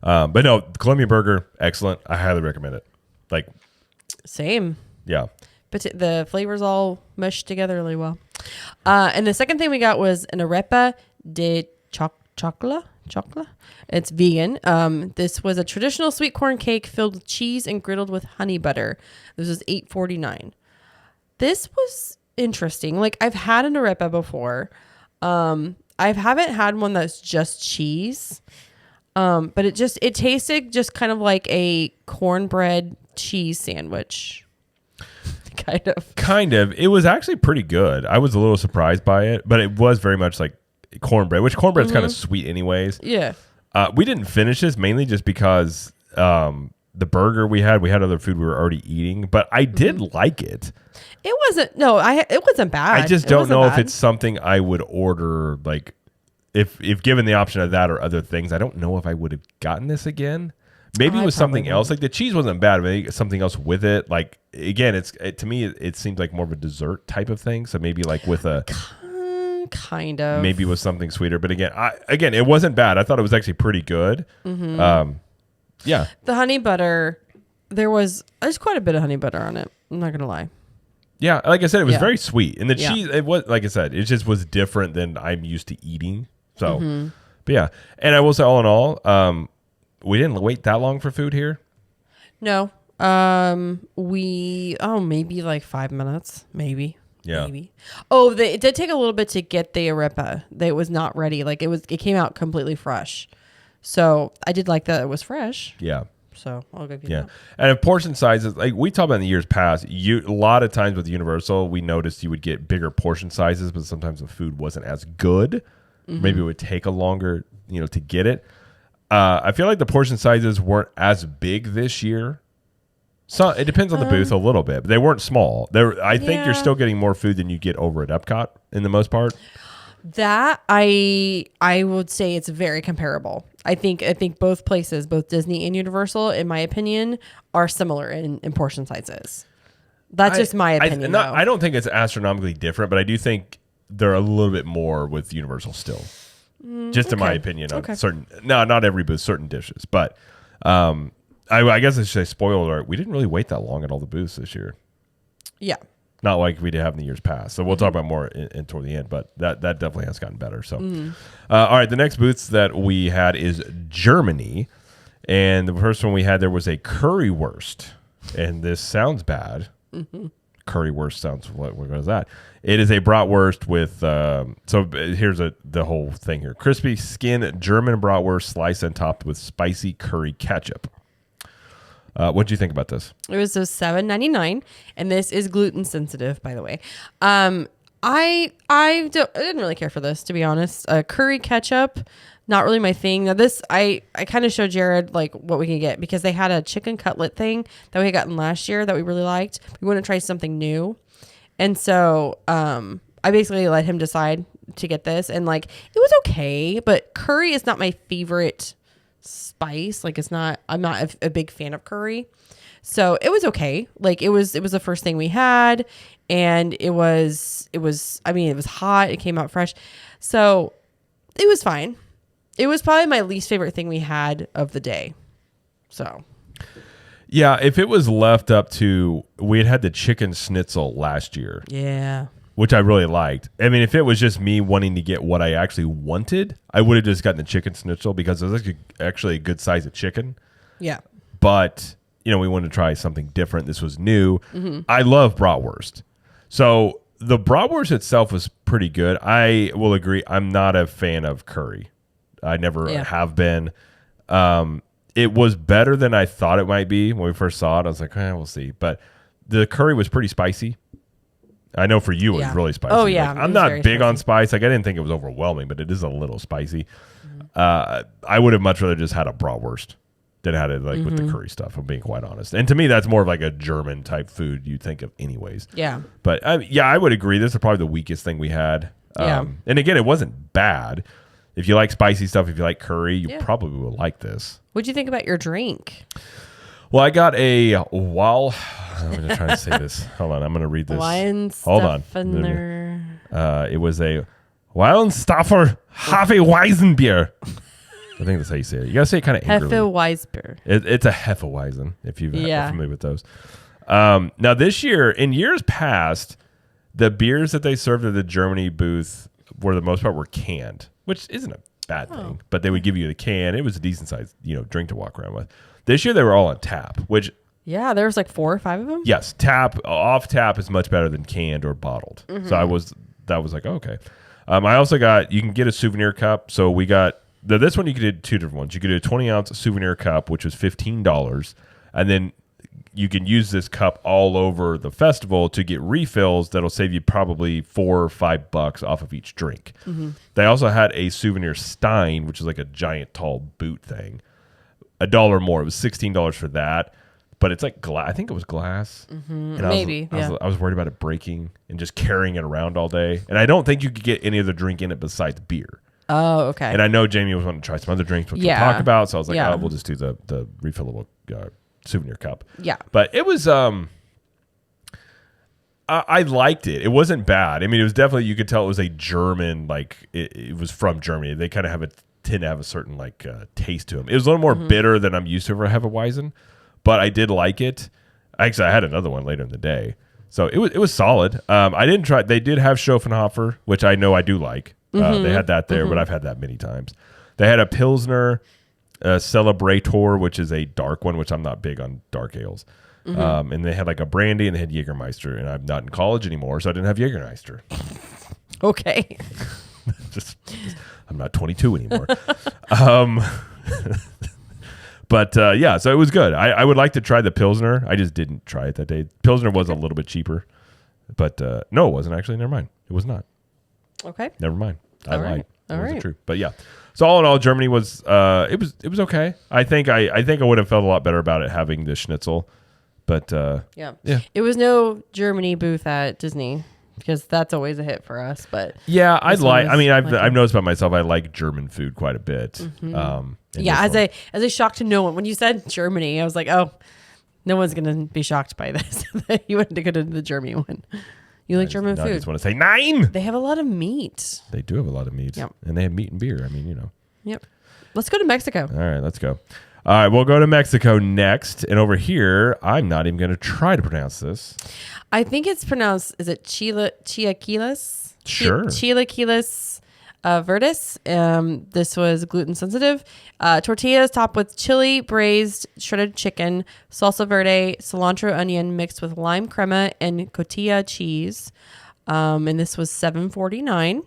[SPEAKER 1] but no, Columbia Burger, excellent. I highly recommend it. Like,
[SPEAKER 2] same.
[SPEAKER 1] Yeah.
[SPEAKER 2] But the flavors all meshed together really well. And the second thing we got was an arepa de chocolate. It's vegan. This was a traditional sweet corn cake filled with cheese and griddled with honey butter. This was $8.49. This was interesting. Like, I've had an arepa before. I haven't had one that's just cheese. But it tasted just kind of like a cornbread cheese sandwich. Kind of. It was actually pretty good. I was a little surprised by it, but it was very much like cornbread, which cornbread's kind of sweet anyways. Yeah.
[SPEAKER 1] We didn't finish this mainly just because the burger we had other food we were already eating, but I did like it.
[SPEAKER 2] It wasn't bad.
[SPEAKER 1] I just don't know if it's something I would order, like if given the option of that or other things. I don't know if I would have gotten this again. Maybe it was something else. Like the cheese wasn't bad, but something else with it. Like again, to me it seems like more of a dessert type of thing. So maybe like with a
[SPEAKER 2] kind of
[SPEAKER 1] maybe with something sweeter. But again, it wasn't bad. I thought it was actually pretty good. Yeah.
[SPEAKER 2] The honey butter, there's quite a bit of honey butter on it. I'm not gonna lie.
[SPEAKER 1] Yeah, like I said, it was very sweet, and the
[SPEAKER 2] Yeah.
[SPEAKER 1] cheese. It was, like I said, it just was different than I'm used to eating. So, but yeah, and I will say, all in all, we didn't wait that long for food here.
[SPEAKER 2] No. Maybe like 5 minutes, maybe.
[SPEAKER 1] Yeah.
[SPEAKER 2] Maybe. Oh, it did take a little bit to get the arepa. It was not ready. Like it came out completely fresh. So I did like that it was fresh.
[SPEAKER 1] Yeah.
[SPEAKER 2] So I'll give you
[SPEAKER 1] Yeah.
[SPEAKER 2] that.
[SPEAKER 1] And if portion sizes, like we talked about in the years past, a lot of times with Universal, we noticed you would get bigger portion sizes, but sometimes the food wasn't as good. Maybe it would take a longer, to get it. I feel like the portion sizes weren't as big this year. So it depends on the booth a little bit, but they weren't small. I think you're still getting more food than you get over at Epcot in the most part.
[SPEAKER 2] That I would say it's very comparable. I think both places, both Disney and Universal, in my opinion, are similar in portion sizes. That's just my opinion.
[SPEAKER 1] I don't think it's astronomically different, but I do think they're a little bit more with Universal still. Just in my opinion on certain, not every booth, certain dishes, but I guess I should say, spoiler alert, we didn't really wait that long at all the booths this year.
[SPEAKER 2] Yeah.
[SPEAKER 1] Not like we did have in the years past. So we'll talk about more in toward the end, but that definitely has gotten better. So, all right, the next booths that we had is Germany. And the first one we had there was a currywurst. And this sounds bad. Currywurst sounds, what is that? It is a bratwurst with, so here's the whole thing here. Crispy skin German bratwurst sliced and topped with spicy curry ketchup. What do you think about this?
[SPEAKER 2] It was $7.99, and this is gluten sensitive, by the way. I didn't really care for this, to be honest. Curry ketchup, not really my thing. Now this, I kind of showed Jared like what we could get because they had a chicken cutlet thing that we had gotten last year that we really liked. We want to try something new, and so I basically let him decide to get this, and like it was okay, but curry is not my favorite spice. Like I'm not a big fan of curry, so it was okay. Like it was the first thing we had, and it was hot. It came out fresh, so it was fine. It was probably my least favorite thing we had of the day. So
[SPEAKER 1] Yeah, if it was left up to, we had the chicken schnitzel last year,
[SPEAKER 2] Yeah.
[SPEAKER 1] which I really liked. I mean, if it was just me wanting to get what I actually wanted, I would have just gotten the chicken schnitzel because it was actually a good size of chicken.
[SPEAKER 2] Yeah.
[SPEAKER 1] But, we wanted to try something different. This was new. I love bratwurst. So the bratwurst itself was pretty good. I will agree. I'm not a fan of curry. I never have been. It was better than I thought it might be when we first saw it. I was like, we'll see. But the curry was pretty spicy. I know for you it was really spicy.
[SPEAKER 2] Oh, yeah.
[SPEAKER 1] Like, I'm not big on spice. Like, I didn't think it was overwhelming, but it is a little spicy. I would have much rather just had a bratwurst than had it with the curry stuff, I'm being quite honest. And to me, that's more of like a German type food you'd think of anyways.
[SPEAKER 2] Yeah.
[SPEAKER 1] But I would agree. This is probably the weakest thing we had. And again, it wasn't bad. If you like spicy stuff, if you like curry, you probably will like this.
[SPEAKER 2] What'd you think about your drink?
[SPEAKER 1] Well, I got I'm going to try to say this. Hold on. I'm going to read this. Hold on. It was a Weihenstaffer Hefeweizenbier. I think that's how you say it. You got to say it kind of angrily.
[SPEAKER 2] Hefeweizenbier.
[SPEAKER 1] It's a Hefeweizen, if you're familiar with those. Now, this year, in years past, the beers that they served at the Germany booth, for the most part, were canned, which isn't a bad thing. But they would give you the can. It was a decent sized, drink to walk around with. This year, they were all on tap, which...
[SPEAKER 2] Yeah, there was like 4 or 5 of them.
[SPEAKER 1] Yes, off tap is much better than canned or bottled. So that was like, okay. I also you can get a souvenir cup. So we got... This one you could do 2 different ones. You could do a 20-ounce souvenir cup, which was $15, and then you can use this cup all over the festival to get refills that'll save you probably $4 or $5 off of each drink. They also had a souvenir stein, which is like a giant tall boot thing. $1 more. It was $16 for that, but it's like glass. I think it was glass. And I was worried about it breaking and just carrying it around all day. And I don't think you could get any other drink in it besides beer.
[SPEAKER 2] Oh, okay.
[SPEAKER 1] And I know Jamie was wanting to try some other drinks, which we'll talk about. So I was like, we'll just do the refillable souvenir cup. Yeah. But it was, I liked it. It wasn't bad. I mean, it was definitely, you could tell it was a German, like, it was from Germany. They kind of tend to have a certain, like, taste to them. It was a little more bitter than I'm used to for Hefeweizen, but I did like it. Actually, I had another one later in the day. So it was solid. I didn't try, they did have Schopenhofer, which I know I do like. They had that there, but I've had that many times. They had a Pilsner Celebrator, which is a dark one, which I'm not big on dark ales. And they had like a brandy, and they had Jägermeister. And I'm not in college anymore, so I didn't have Jägermeister.
[SPEAKER 2] Okay.
[SPEAKER 1] I'm not 22 anymore. But so it was good. I would like to try the Pilsner. I just didn't try it that day. Pilsner was a little bit cheaper. But no, it wasn't actually. Never mind. It was not.
[SPEAKER 2] Okay.
[SPEAKER 1] Never mind. I lied.
[SPEAKER 2] All right.
[SPEAKER 1] True. But yeah. So all in all, Germany was it was okay. I think I would have felt a lot better about it having the schnitzel. But
[SPEAKER 2] yeah. It was no Germany booth at Disney because that's always a hit for us. But
[SPEAKER 1] yeah, I've noticed about myself I like German food quite a bit.
[SPEAKER 2] As a shock to no one. When you said Germany, I was like, oh, no one's gonna be shocked by this. You went to go to the Germany one. You like German food? I
[SPEAKER 1] just want to say 9.
[SPEAKER 2] They have a lot of meat.
[SPEAKER 1] They do have a lot of meat.
[SPEAKER 2] Yep.
[SPEAKER 1] And they have meat and beer. I mean,
[SPEAKER 2] Yep. Let's go to Mexico.
[SPEAKER 1] All right, let's go. All right, we'll go to Mexico next. And over here, I'm not even going to try to pronounce this.
[SPEAKER 2] I think it's pronounced, is it chilaquiles?
[SPEAKER 1] Sure.
[SPEAKER 2] Chilaquiles verdes. This was gluten sensitive. Tortillas topped with chili, braised, shredded chicken, salsa verde, cilantro onion mixed with lime crema and cotija cheese. And this was $7.49.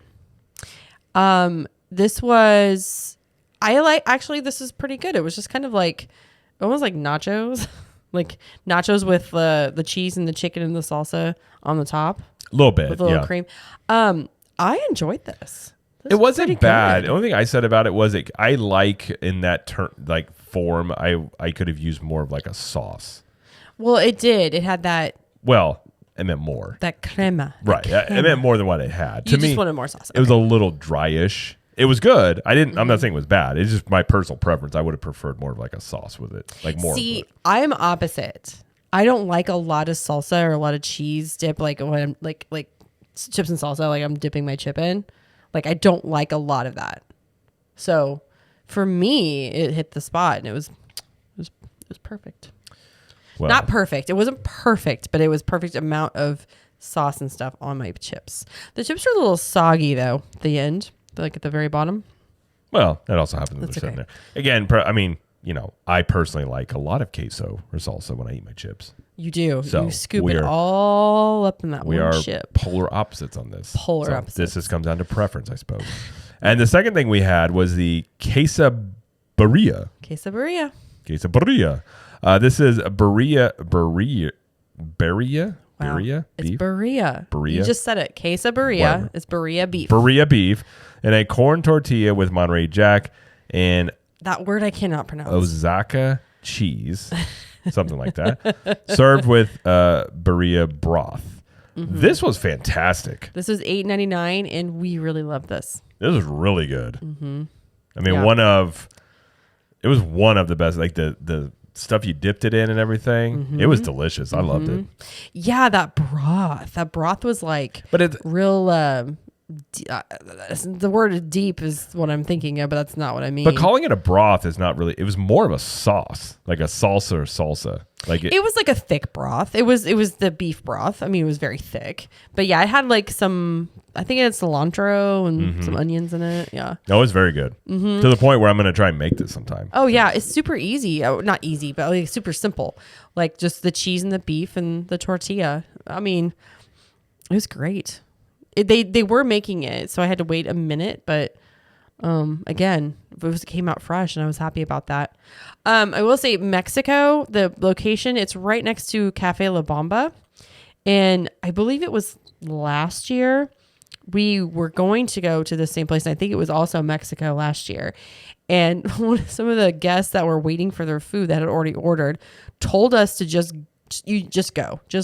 [SPEAKER 2] This was, this is pretty good. It was just kind of like, almost like nachos, like nachos with the cheese and the chicken and the salsa on the top.
[SPEAKER 1] A little bit,
[SPEAKER 2] with a little cream. I enjoyed this.
[SPEAKER 1] It wasn't bad. The only thing I said about it was I like in that form. I could have used more of like a sauce.
[SPEAKER 2] Well, it did. It had that.
[SPEAKER 1] Well, I meant more.
[SPEAKER 2] That crema.
[SPEAKER 1] Right. I meant more than what it had.
[SPEAKER 2] You just wanted more sauce.
[SPEAKER 1] It was a little dryish. It was good. I'm not saying it was bad. It's just my personal preference. I would have preferred more of like a sauce with it, like more.
[SPEAKER 2] See, I'm opposite. I don't like a lot of salsa or a lot of cheese dip. Like when I'm like chips and salsa, like I'm dipping my chip in. Like I don't like a lot of that. So for me, it hit the spot and it was perfect.
[SPEAKER 1] Well,
[SPEAKER 2] Not perfect. It wasn't perfect, but it was perfect amount of sauce and stuff on my chips. The chips are a little soggy though. At the end, like at the very bottom.
[SPEAKER 1] well, that also happens when
[SPEAKER 2] That's
[SPEAKER 1] they're sitting
[SPEAKER 2] okay.
[SPEAKER 1] there. Again, I mean, I personally like a lot of queso or salsa when I eat my chips.
[SPEAKER 2] You do.
[SPEAKER 1] So
[SPEAKER 2] you scoop it all up in that
[SPEAKER 1] We
[SPEAKER 2] one
[SPEAKER 1] are
[SPEAKER 2] chip.
[SPEAKER 1] polar opposites on this.
[SPEAKER 2] Polar opposites.
[SPEAKER 1] This just comes down to preference, I suppose. And the second thing we had was the quesadilla.
[SPEAKER 2] Quesadilla.
[SPEAKER 1] Quesadilla. This is birria
[SPEAKER 2] Wow. It's
[SPEAKER 1] beef.
[SPEAKER 2] birria.
[SPEAKER 1] Birria?
[SPEAKER 2] You just said it. Quesadilla.
[SPEAKER 1] Whatever.
[SPEAKER 2] It's birria beef.
[SPEAKER 1] Birria beef and a corn tortilla with Monterey Jack and
[SPEAKER 2] That word I cannot pronounce.
[SPEAKER 1] Osaka cheese, something like that, served with birria broth.
[SPEAKER 2] Mm-hmm.
[SPEAKER 1] This was fantastic.
[SPEAKER 2] This was $8.99, and we really love this.
[SPEAKER 1] This was really good.
[SPEAKER 2] Mm-hmm.
[SPEAKER 1] I mean,
[SPEAKER 2] Yeah.
[SPEAKER 1] it was one of the best. Like the stuff you dipped it in and everything.
[SPEAKER 2] Mm-hmm.
[SPEAKER 1] It was delicious. I loved it.
[SPEAKER 2] Yeah, that broth. That broth was like
[SPEAKER 1] But it's
[SPEAKER 2] real. The word deep is what I'm thinking of, but that's not what I mean.
[SPEAKER 1] but calling it a broth is not really. It was more of a sauce, like a salsa or salsa. Like
[SPEAKER 2] it was like a thick broth. It was the beef broth. I mean, it was very thick. But yeah, it had like some. I think it had cilantro and some onions in it. Yeah.
[SPEAKER 1] No, it was very good to the point where I'm going to try and make this sometime.
[SPEAKER 2] Oh yeah, it's super easy. Oh, not easy, but like super simple. Like just the cheese and the beef and the tortilla. I mean, it was great. They were making it, so I had to wait a minute. But again, it came out fresh, and I was happy about that. I will say Mexico, the location, it's right next to Cafe La Bomba, and I believe it was last year. We were going to go to the same place, and I think it was also Mexico last year. And some of the guests that were waiting for their food that had already ordered told us to just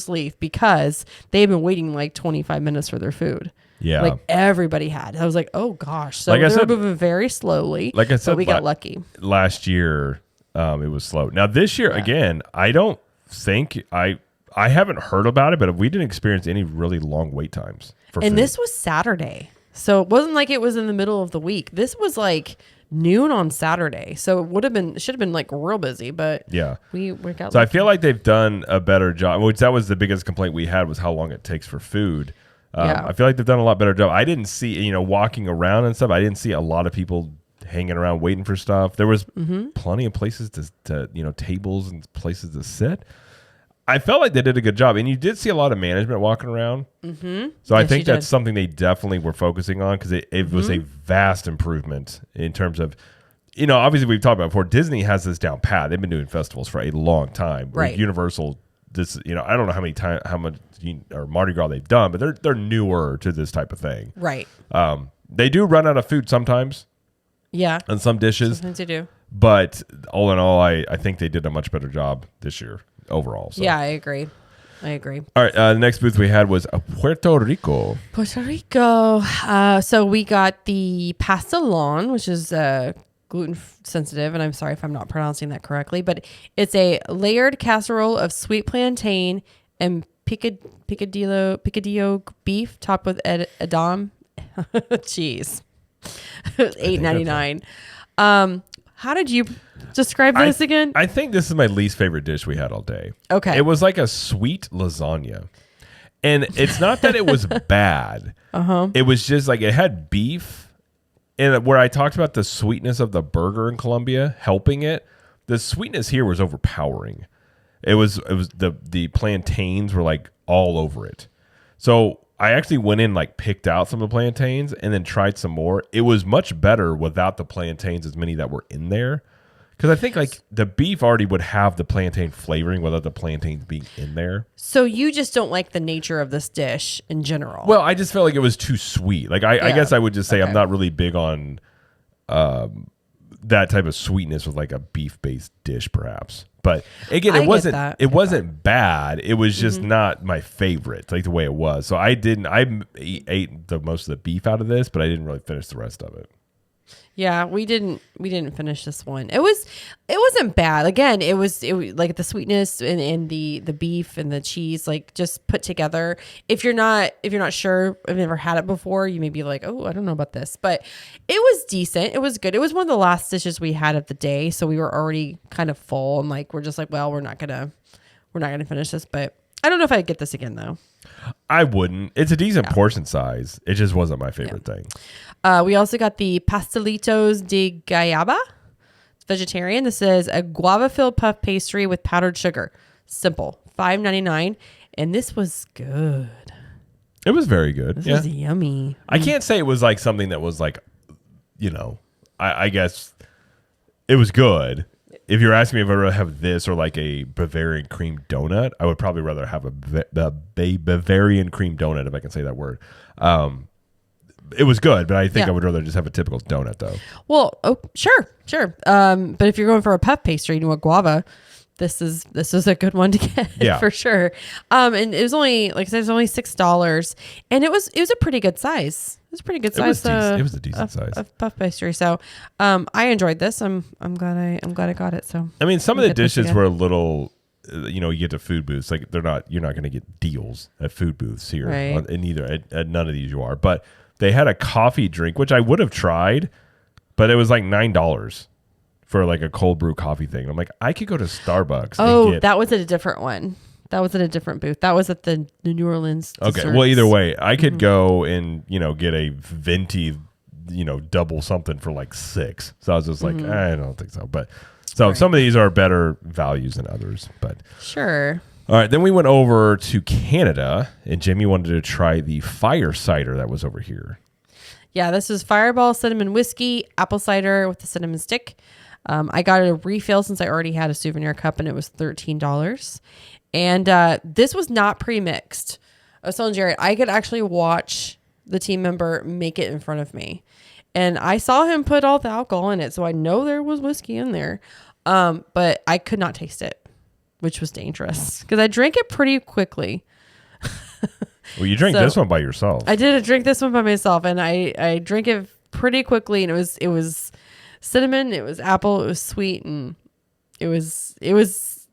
[SPEAKER 2] leave because they had been waiting like 25 minutes for their food.
[SPEAKER 1] Yeah.
[SPEAKER 2] Like everybody had. I was like, oh gosh. So
[SPEAKER 1] Like I
[SPEAKER 2] they were
[SPEAKER 1] said-
[SPEAKER 2] moving very slowly.
[SPEAKER 1] Like I said,
[SPEAKER 2] but we got lucky.
[SPEAKER 1] Last year, it was slow. Now this year, again, I don't think I haven't heard about it, but we didn't experience any really long wait times for
[SPEAKER 2] And
[SPEAKER 1] food.
[SPEAKER 2] this was Saturday. So it wasn't like it was in the middle of the week. This was like noon on Saturday. So it should have been like real busy, but
[SPEAKER 1] Yeah.
[SPEAKER 2] we got
[SPEAKER 1] So I
[SPEAKER 2] lucky.
[SPEAKER 1] feel like they've done a better job, which that was the biggest complaint we had was how long it takes for food.
[SPEAKER 2] Yeah.
[SPEAKER 1] I feel like they've done a lot better job. I didn't see, walking around and stuff, I didn't see a lot of people hanging around waiting for stuff. There was plenty of places to tables and places to sit. I felt like they did a good job. And you did see a lot of management walking around. Mm-hmm. So I
[SPEAKER 2] Yes,
[SPEAKER 1] think
[SPEAKER 2] you did.
[SPEAKER 1] that's something they definitely were focusing on because it was a vast improvement in terms of, obviously we've talked about before, Disney has this down pat. They've been doing festivals for a long time. Where
[SPEAKER 2] Right.
[SPEAKER 1] Universal, I don't know how much or Mardi Gras they've done, but they're newer to this type of thing.
[SPEAKER 2] Right.
[SPEAKER 1] They do run out of food sometimes
[SPEAKER 2] Yeah.
[SPEAKER 1] on some dishes,
[SPEAKER 2] Sometimes they do.
[SPEAKER 1] but all in all, I think they did a much better job this year overall. So.
[SPEAKER 2] Yeah, I agree.
[SPEAKER 1] All right. The next booth we had was Puerto Rico.
[SPEAKER 2] Puerto Rico. So we got the pastelon, which is gluten sensitive, and I'm sorry if I'm not pronouncing that correctly, but it's a layered casserole of sweet plantain and picadillo beef topped with edam cheese. $8.99. How did you describe this again?
[SPEAKER 1] I think this is my least favorite dish we had all day.
[SPEAKER 2] Okay.
[SPEAKER 1] It was like a sweet lasagna. And it's not that it was bad. It was just like it had beef. And where I talked about the sweetness of the burger in Colombia helping it, the sweetness here was overpowering. It was the plantains were like all over it. So I actually went in, like picked out some of the plantains and then tried some more. It was much better without the plantains, as many that were in there. Because I think like the beef already would have the plantain flavoring without the plantains being in there.
[SPEAKER 2] So you just don't like the nature of this dish in general.
[SPEAKER 1] Well, I just felt like it was too sweet. Like I guess I would just say I'm
[SPEAKER 2] Okay.
[SPEAKER 1] not really big on that type of sweetness with like a beef-based dish, perhaps. But again,
[SPEAKER 2] I
[SPEAKER 1] it
[SPEAKER 2] get
[SPEAKER 1] wasn't
[SPEAKER 2] that.
[SPEAKER 1] it wasn't bad. It was just not my favorite, like the way it was. So I ate the most of the beef out of this, but I didn't really finish the rest of it.
[SPEAKER 2] Yeah, we didn't finish this one. It wasn't bad. Again, it was like the sweetness and the beef and the cheese, like just put together. If you're not sure, I've never had it before, you may be like, oh, I don't know about this, but it was decent. It was good. It was one of the last dishes we had of the day, so we were already kind of full and like we're just like, well, we're not gonna we're not going to finish this, but I don't know if I'd get this again though.
[SPEAKER 1] I wouldn't. It's a decent portion size. It just wasn't my favorite thing.
[SPEAKER 2] We also got the Pastelitos de Guayaba. It's vegetarian. This is a guava-filled puff pastry with powdered sugar. Simple. $5.99. And this was good.
[SPEAKER 1] It was very good.
[SPEAKER 2] This was yummy.
[SPEAKER 1] I can't say it was like something that was like, I guess it was good. If you're asking me if I'd rather have this or like a Bavarian cream donut, I would probably rather have a Bavarian cream donut, if I can say that word. It was good, but I think I would rather just have a typical donut, though.
[SPEAKER 2] Well, sure. But if you're going for a puff pastry and you want guava, this is a good one to get for sure. And it was only, like I said, it was only $6, and it was a pretty good size. It was a pretty good size.
[SPEAKER 1] It was a decent size
[SPEAKER 2] of puff pastry. So, I enjoyed this. I'm glad I got it. So,
[SPEAKER 1] I mean, some of the dishes were a little, you get to food booths, like you're not going to get deals at food booths here,
[SPEAKER 2] right.
[SPEAKER 1] And either at none of these you are. But they had a coffee drink, which I would have tried, but it was like $9 for like a cold brew coffee thing. I'm like, I could go to Starbucks.
[SPEAKER 2] That was at a different one. That was at a different booth. That was at the New Orleans desserts.
[SPEAKER 1] Okay, well, either way, I could go and, get a venti, double something for like $6. So I was just like, I don't think so. But so some of these are better values than others. But
[SPEAKER 2] sure.
[SPEAKER 1] All right, then we went over to Canada, and Jamie wanted to try the fire cider that was over here.
[SPEAKER 2] Yeah, this is Fireball cinnamon whiskey, apple cider with the cinnamon stick. I got a refill since I already had a souvenir cup, and it was $13. And this was not pre-mixed. I was telling Jared, I could actually watch the team member make it in front of me. And I saw him put all the alcohol in it, so I know there was whiskey in there. But I could not taste it, which was dangerous because I drank it pretty quickly.
[SPEAKER 1] Well, you drank this one by yourself.
[SPEAKER 2] I did drink this one by myself, and I drank it pretty quickly, and it was cinnamon, it was apple, it was sweet, and it was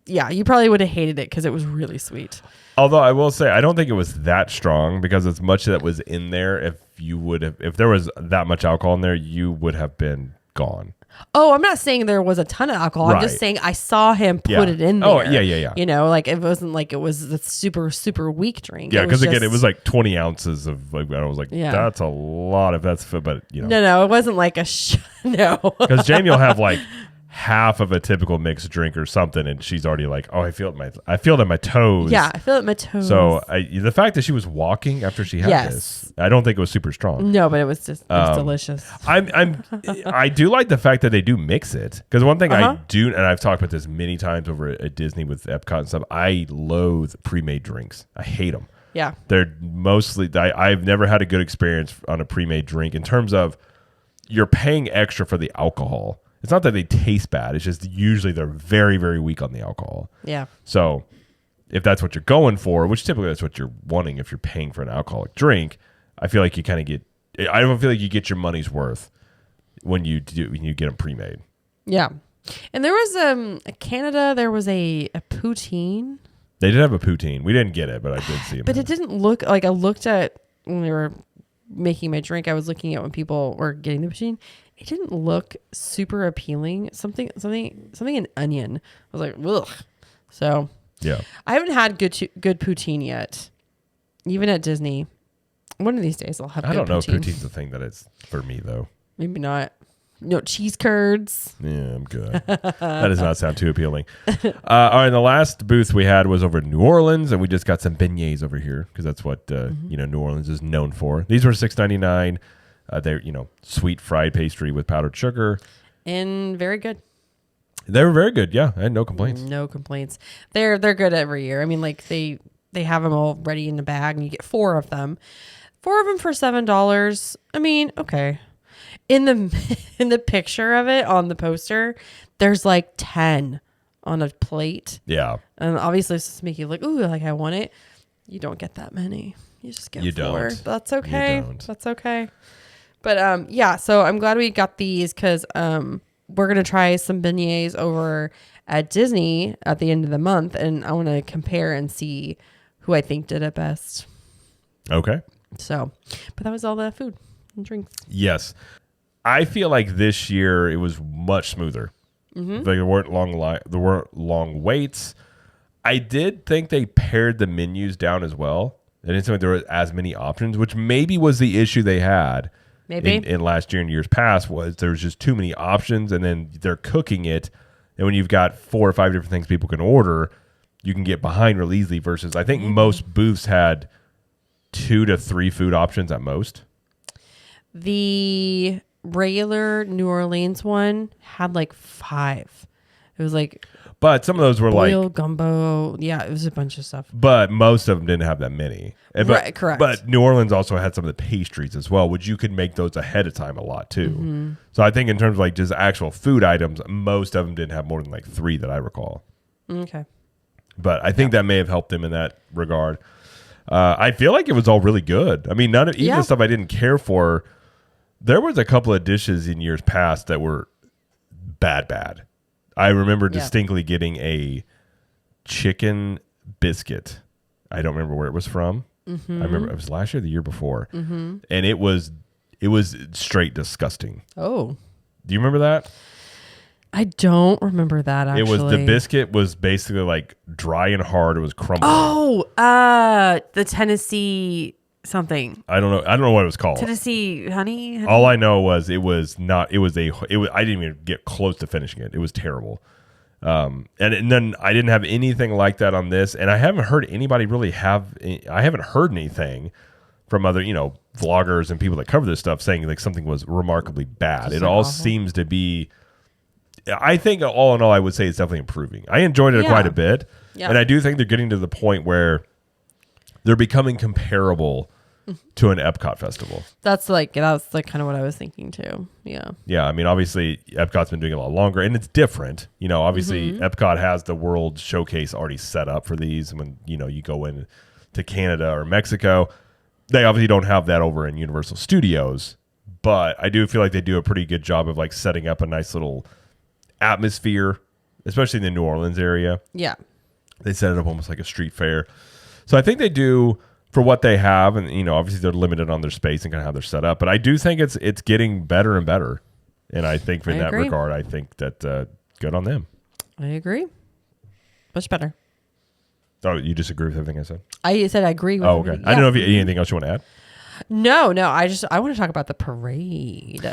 [SPEAKER 2] you probably would have hated it because it was really sweet.
[SPEAKER 1] Although I will say I don't think it was that strong because as much that was in there, if there was that much alcohol in there, you would have been gone.
[SPEAKER 2] Oh, I'm not saying there was a ton of alcohol.
[SPEAKER 1] Right.
[SPEAKER 2] I'm just saying I saw him put it in there.
[SPEAKER 1] Oh, yeah.
[SPEAKER 2] Like it wasn't like it was the super, super weak drink.
[SPEAKER 1] Yeah, because again, it was like 20 ounces of, like, I was like, that's a lot if that's, but
[SPEAKER 2] No, it wasn't like a, no.
[SPEAKER 1] Because Jamie will have like half of a typical mixed drink or something, and she's already like, oh, I feel it in my toes.
[SPEAKER 2] Yeah, I feel it in my toes.
[SPEAKER 1] So the fact that she was walking after she had this, I don't think it was super strong.
[SPEAKER 2] No, but it was just delicious.
[SPEAKER 1] I do like the fact that they do mix it, because one thing I do, and I've talked about this many times over at Disney with Epcot and stuff, I loathe pre-made drinks. I hate them.
[SPEAKER 2] Yeah,
[SPEAKER 1] they're mostly. I've never had a good experience on a pre-made drink in terms of you're paying extra for the alcohol. It's not that they taste bad. It's just usually they're very, very weak on the alcohol.
[SPEAKER 2] Yeah.
[SPEAKER 1] So if that's what you're going for, which typically that's what you're wanting if you're paying for an alcoholic drink, I feel like you kind of get. I don't feel like you get your money's worth when you get them pre-made.
[SPEAKER 2] Yeah, and there was Canada. There was a poutine.
[SPEAKER 1] They did have a poutine. We didn't get it, but I did see it.
[SPEAKER 2] But it didn't look like I looked at when they were making my drink. I was looking at when people were getting the poutine. It didn't look super appealing. Something in onion. I was like, ugh. So
[SPEAKER 1] yeah,
[SPEAKER 2] I haven't had good poutine yet, even at Disney. One of these days I'll have.
[SPEAKER 1] I don't know if poutine's the thing that it's for me though.
[SPEAKER 2] Maybe not. No, cheese curds.
[SPEAKER 1] Yeah, I'm good. That does not sound too appealing. All right, the last booth we had was over in New Orleans, and we just got some beignets over here because that's what New Orleans is known for. These were $6.99. They're sweet fried pastry with powdered sugar,
[SPEAKER 2] and very good.
[SPEAKER 1] They were very good. Yeah, I had no complaints.
[SPEAKER 2] No complaints. They're good every year. I mean, like they have them all ready in the bag, and you get 4 of them. 4 of them for $7. I mean, okay. In the picture of it on the poster, there's like 10 on a plate.
[SPEAKER 1] Yeah.
[SPEAKER 2] And obviously it's just make you look, ooh, like I want it. You don't get that many. You just get 4.
[SPEAKER 1] Don't.
[SPEAKER 2] That's okay.
[SPEAKER 1] You don't.
[SPEAKER 2] That's okay. But yeah, so I'm glad we got these because we're gonna try some beignets over at Disney at the end of the month, and I want to compare and see who I think did it best.
[SPEAKER 1] Okay.
[SPEAKER 2] So, but that was all the food and drinks.
[SPEAKER 1] Yes. I feel like this year it was much smoother. There weren't long waits. I did think they pared the menus down as well. I didn't think there were as many options, which maybe was the issue they had in last year and years past, was there was just too many options, and then they're cooking it. And when you've got 4 or 5 different things people can order, you can get behind real easily versus I think most booths had 2 to 3 food options at most.
[SPEAKER 2] The regular New Orleans one had like 5. It was like,
[SPEAKER 1] but some of those were
[SPEAKER 2] boil,
[SPEAKER 1] like
[SPEAKER 2] gumbo. Yeah, it was a bunch of stuff.
[SPEAKER 1] But most of them didn't have that many.
[SPEAKER 2] Right, correct.
[SPEAKER 1] But New Orleans also had some of the pastries as well, which you could make those ahead of time a lot too. Mm-hmm. So I think in terms of like just actual food items, most of them didn't have more than like 3 that I recall.
[SPEAKER 2] Okay.
[SPEAKER 1] But I think that may have helped them in that regard. I feel like it was all really good. I mean, none of even the stuff I didn't care for. There was a couple of dishes in years past that were bad. I remember distinctly getting a chicken biscuit. I don't remember where it was from. Mm-hmm. I remember it was last year, or the year before, and it was straight disgusting.
[SPEAKER 2] Oh,
[SPEAKER 1] do you remember that?
[SPEAKER 2] I don't remember that. Actually,
[SPEAKER 1] it was the biscuit was basically like dry and hard. It was crumbling.
[SPEAKER 2] Oh, the Tennessee something.
[SPEAKER 1] I don't know what it was called.
[SPEAKER 2] Tennessee honey.
[SPEAKER 1] All I know was it was not. It was I didn't even get close to finishing it. It was terrible. And then I didn't have anything like that on this, and I haven't heard anybody really have. I haven't heard anything from other vloggers and people that cover this stuff saying like something was remarkably bad. It all awful. Seems to be. I think all in all, I would say it's definitely improving. I enjoyed it quite a bit, and I do think they're getting to the point where they're becoming comparable to an Epcot festival.
[SPEAKER 2] That's like kind of what I was thinking too. Yeah.
[SPEAKER 1] Yeah. I mean, obviously Epcot's been doing it a lot longer and it's different. Obviously Epcot has the World Showcase already set up for these. And when, you go in to Canada or Mexico, they obviously don't have that over in Universal Studios, but I do feel like they do a pretty good job of like setting up a nice little atmosphere, especially in the New Orleans area.
[SPEAKER 2] Yeah.
[SPEAKER 1] They set it up almost like a street fair. So I think they do for what they have, and obviously they're limited on their space and kind of how they're set up. But I do think it's getting better and better, and I think in that regard, I think that good on them.
[SPEAKER 2] I agree. Much better.
[SPEAKER 1] Oh, you disagree with everything I said?
[SPEAKER 2] I said I agree with.
[SPEAKER 1] Oh, okay. I don't know if you anything else you want to add.
[SPEAKER 2] No. I want to talk about the parade.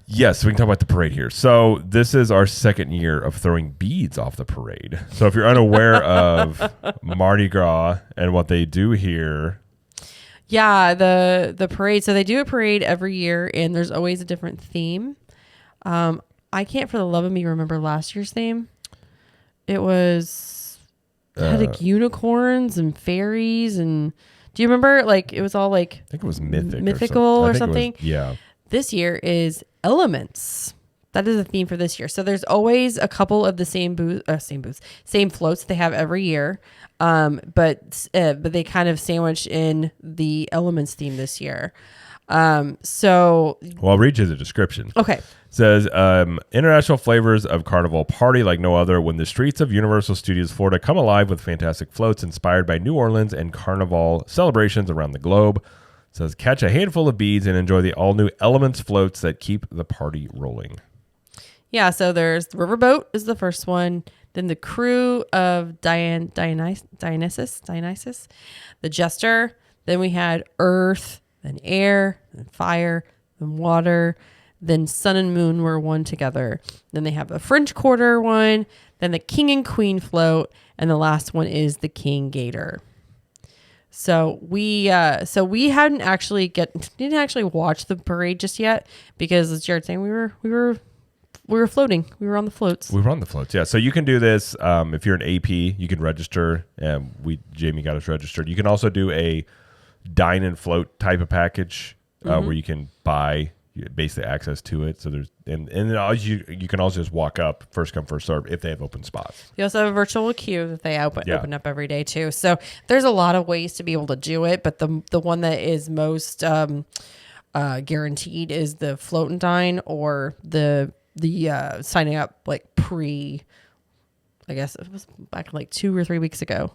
[SPEAKER 1] Yes, we can talk about the parade here. So this is our second year of throwing beads off the parade. So if you're unaware of Mardi Gras and what they do here.
[SPEAKER 2] Yeah, the parade. So they do a parade every year, and there's always a different theme. I can't for the love of me remember last year's theme. It was had like unicorns and fairies, and do you remember? Like it was all like
[SPEAKER 1] I think it was
[SPEAKER 2] mythical or something.
[SPEAKER 1] Yeah.
[SPEAKER 2] This year is elements. That is a theme for this year. So there's always a couple of the same floats they have every year. But they kind of sandwich in the elements theme this year. So
[SPEAKER 1] I'll read you the description.
[SPEAKER 2] Okay.
[SPEAKER 1] It says international flavors of carnival party like no other when the streets of Universal Studios Florida come alive with fantastic floats inspired by New Orleans and carnival celebrations around the globe. It says catch a handful of beads and enjoy the all-new Elements floats that keep the party rolling. Yeah,
[SPEAKER 2] so there's the Riverboat is the first one. Then the crew of Dionysus, the Jester. Then we had Earth, then Air, then Fire, then Water. Then Sun and Moon were one together. Then they have a French Quarter one. Then the King and Queen float. And the last one is the King Gator. So we didn't actually watch the parade just yet because as Jared saying we were floating. We were on the floats.
[SPEAKER 1] We were on the floats, yeah. So you can do this if you're an AP, you can register. Jamie got us registered. You can also do a dine and float type of package where you can buy basically access to it. So there's and then you can also just walk up, first come first serve if they have open spots.
[SPEAKER 2] They also have a virtual queue that they open up every day too. So there's a lot of ways to be able to do it, but the one that is most guaranteed is the float and dine or the signing up like pre. I guess it was back like 2 or 3 weeks ago.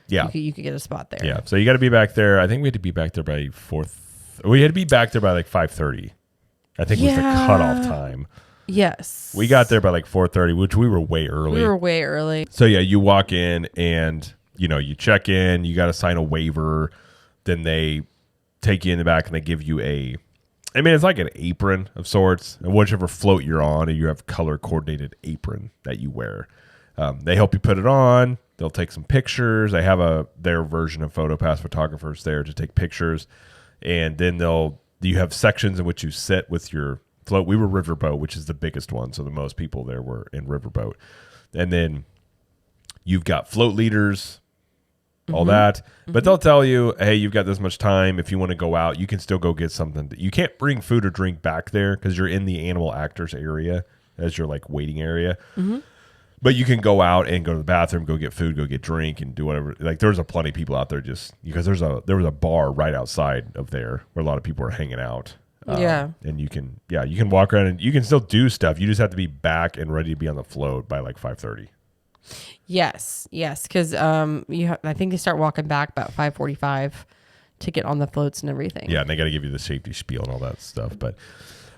[SPEAKER 1] Yeah,
[SPEAKER 2] you could get a spot there.
[SPEAKER 1] Yeah, so you got to be back there. I think we had to be back there by 4:00. We had to be back there by like 5:30. I think was the cutoff time.
[SPEAKER 2] Yes.
[SPEAKER 1] We got there by like 4:30, which we were way early.
[SPEAKER 2] We were way early.
[SPEAKER 1] So yeah, you walk in and you check in. You got to sign a waiver. Then they take you in the back and they give you it's like an apron of sorts, and whichever float you're on, and you have color coordinated apron that you wear. They help you put it on. They'll take some pictures. They have their version of PhotoPass photographers there to take pictures, and then you have sections in which you sit with your float. We were riverboat, which is the biggest one, so the most people there were in riverboat, and then you've got float leaders. All that, but they'll tell you, hey, you've got this much time. If you want to go out, you can still go get something. You can't bring food or drink back there because you're in the animal actors area as your like waiting area. But you can go out and go to the bathroom, go get food, go get drink, and do whatever. Like there's plenty of people out there just because there was a bar right outside of there where a lot of people are hanging out. And you can walk around and you can still do stuff. You just have to be back and ready to be on the float by like 5:30.
[SPEAKER 2] Yes, because I think they start walking back about 5:45 to get on the floats and everything.
[SPEAKER 1] Yeah, and they got to give you the safety spiel and all that stuff. But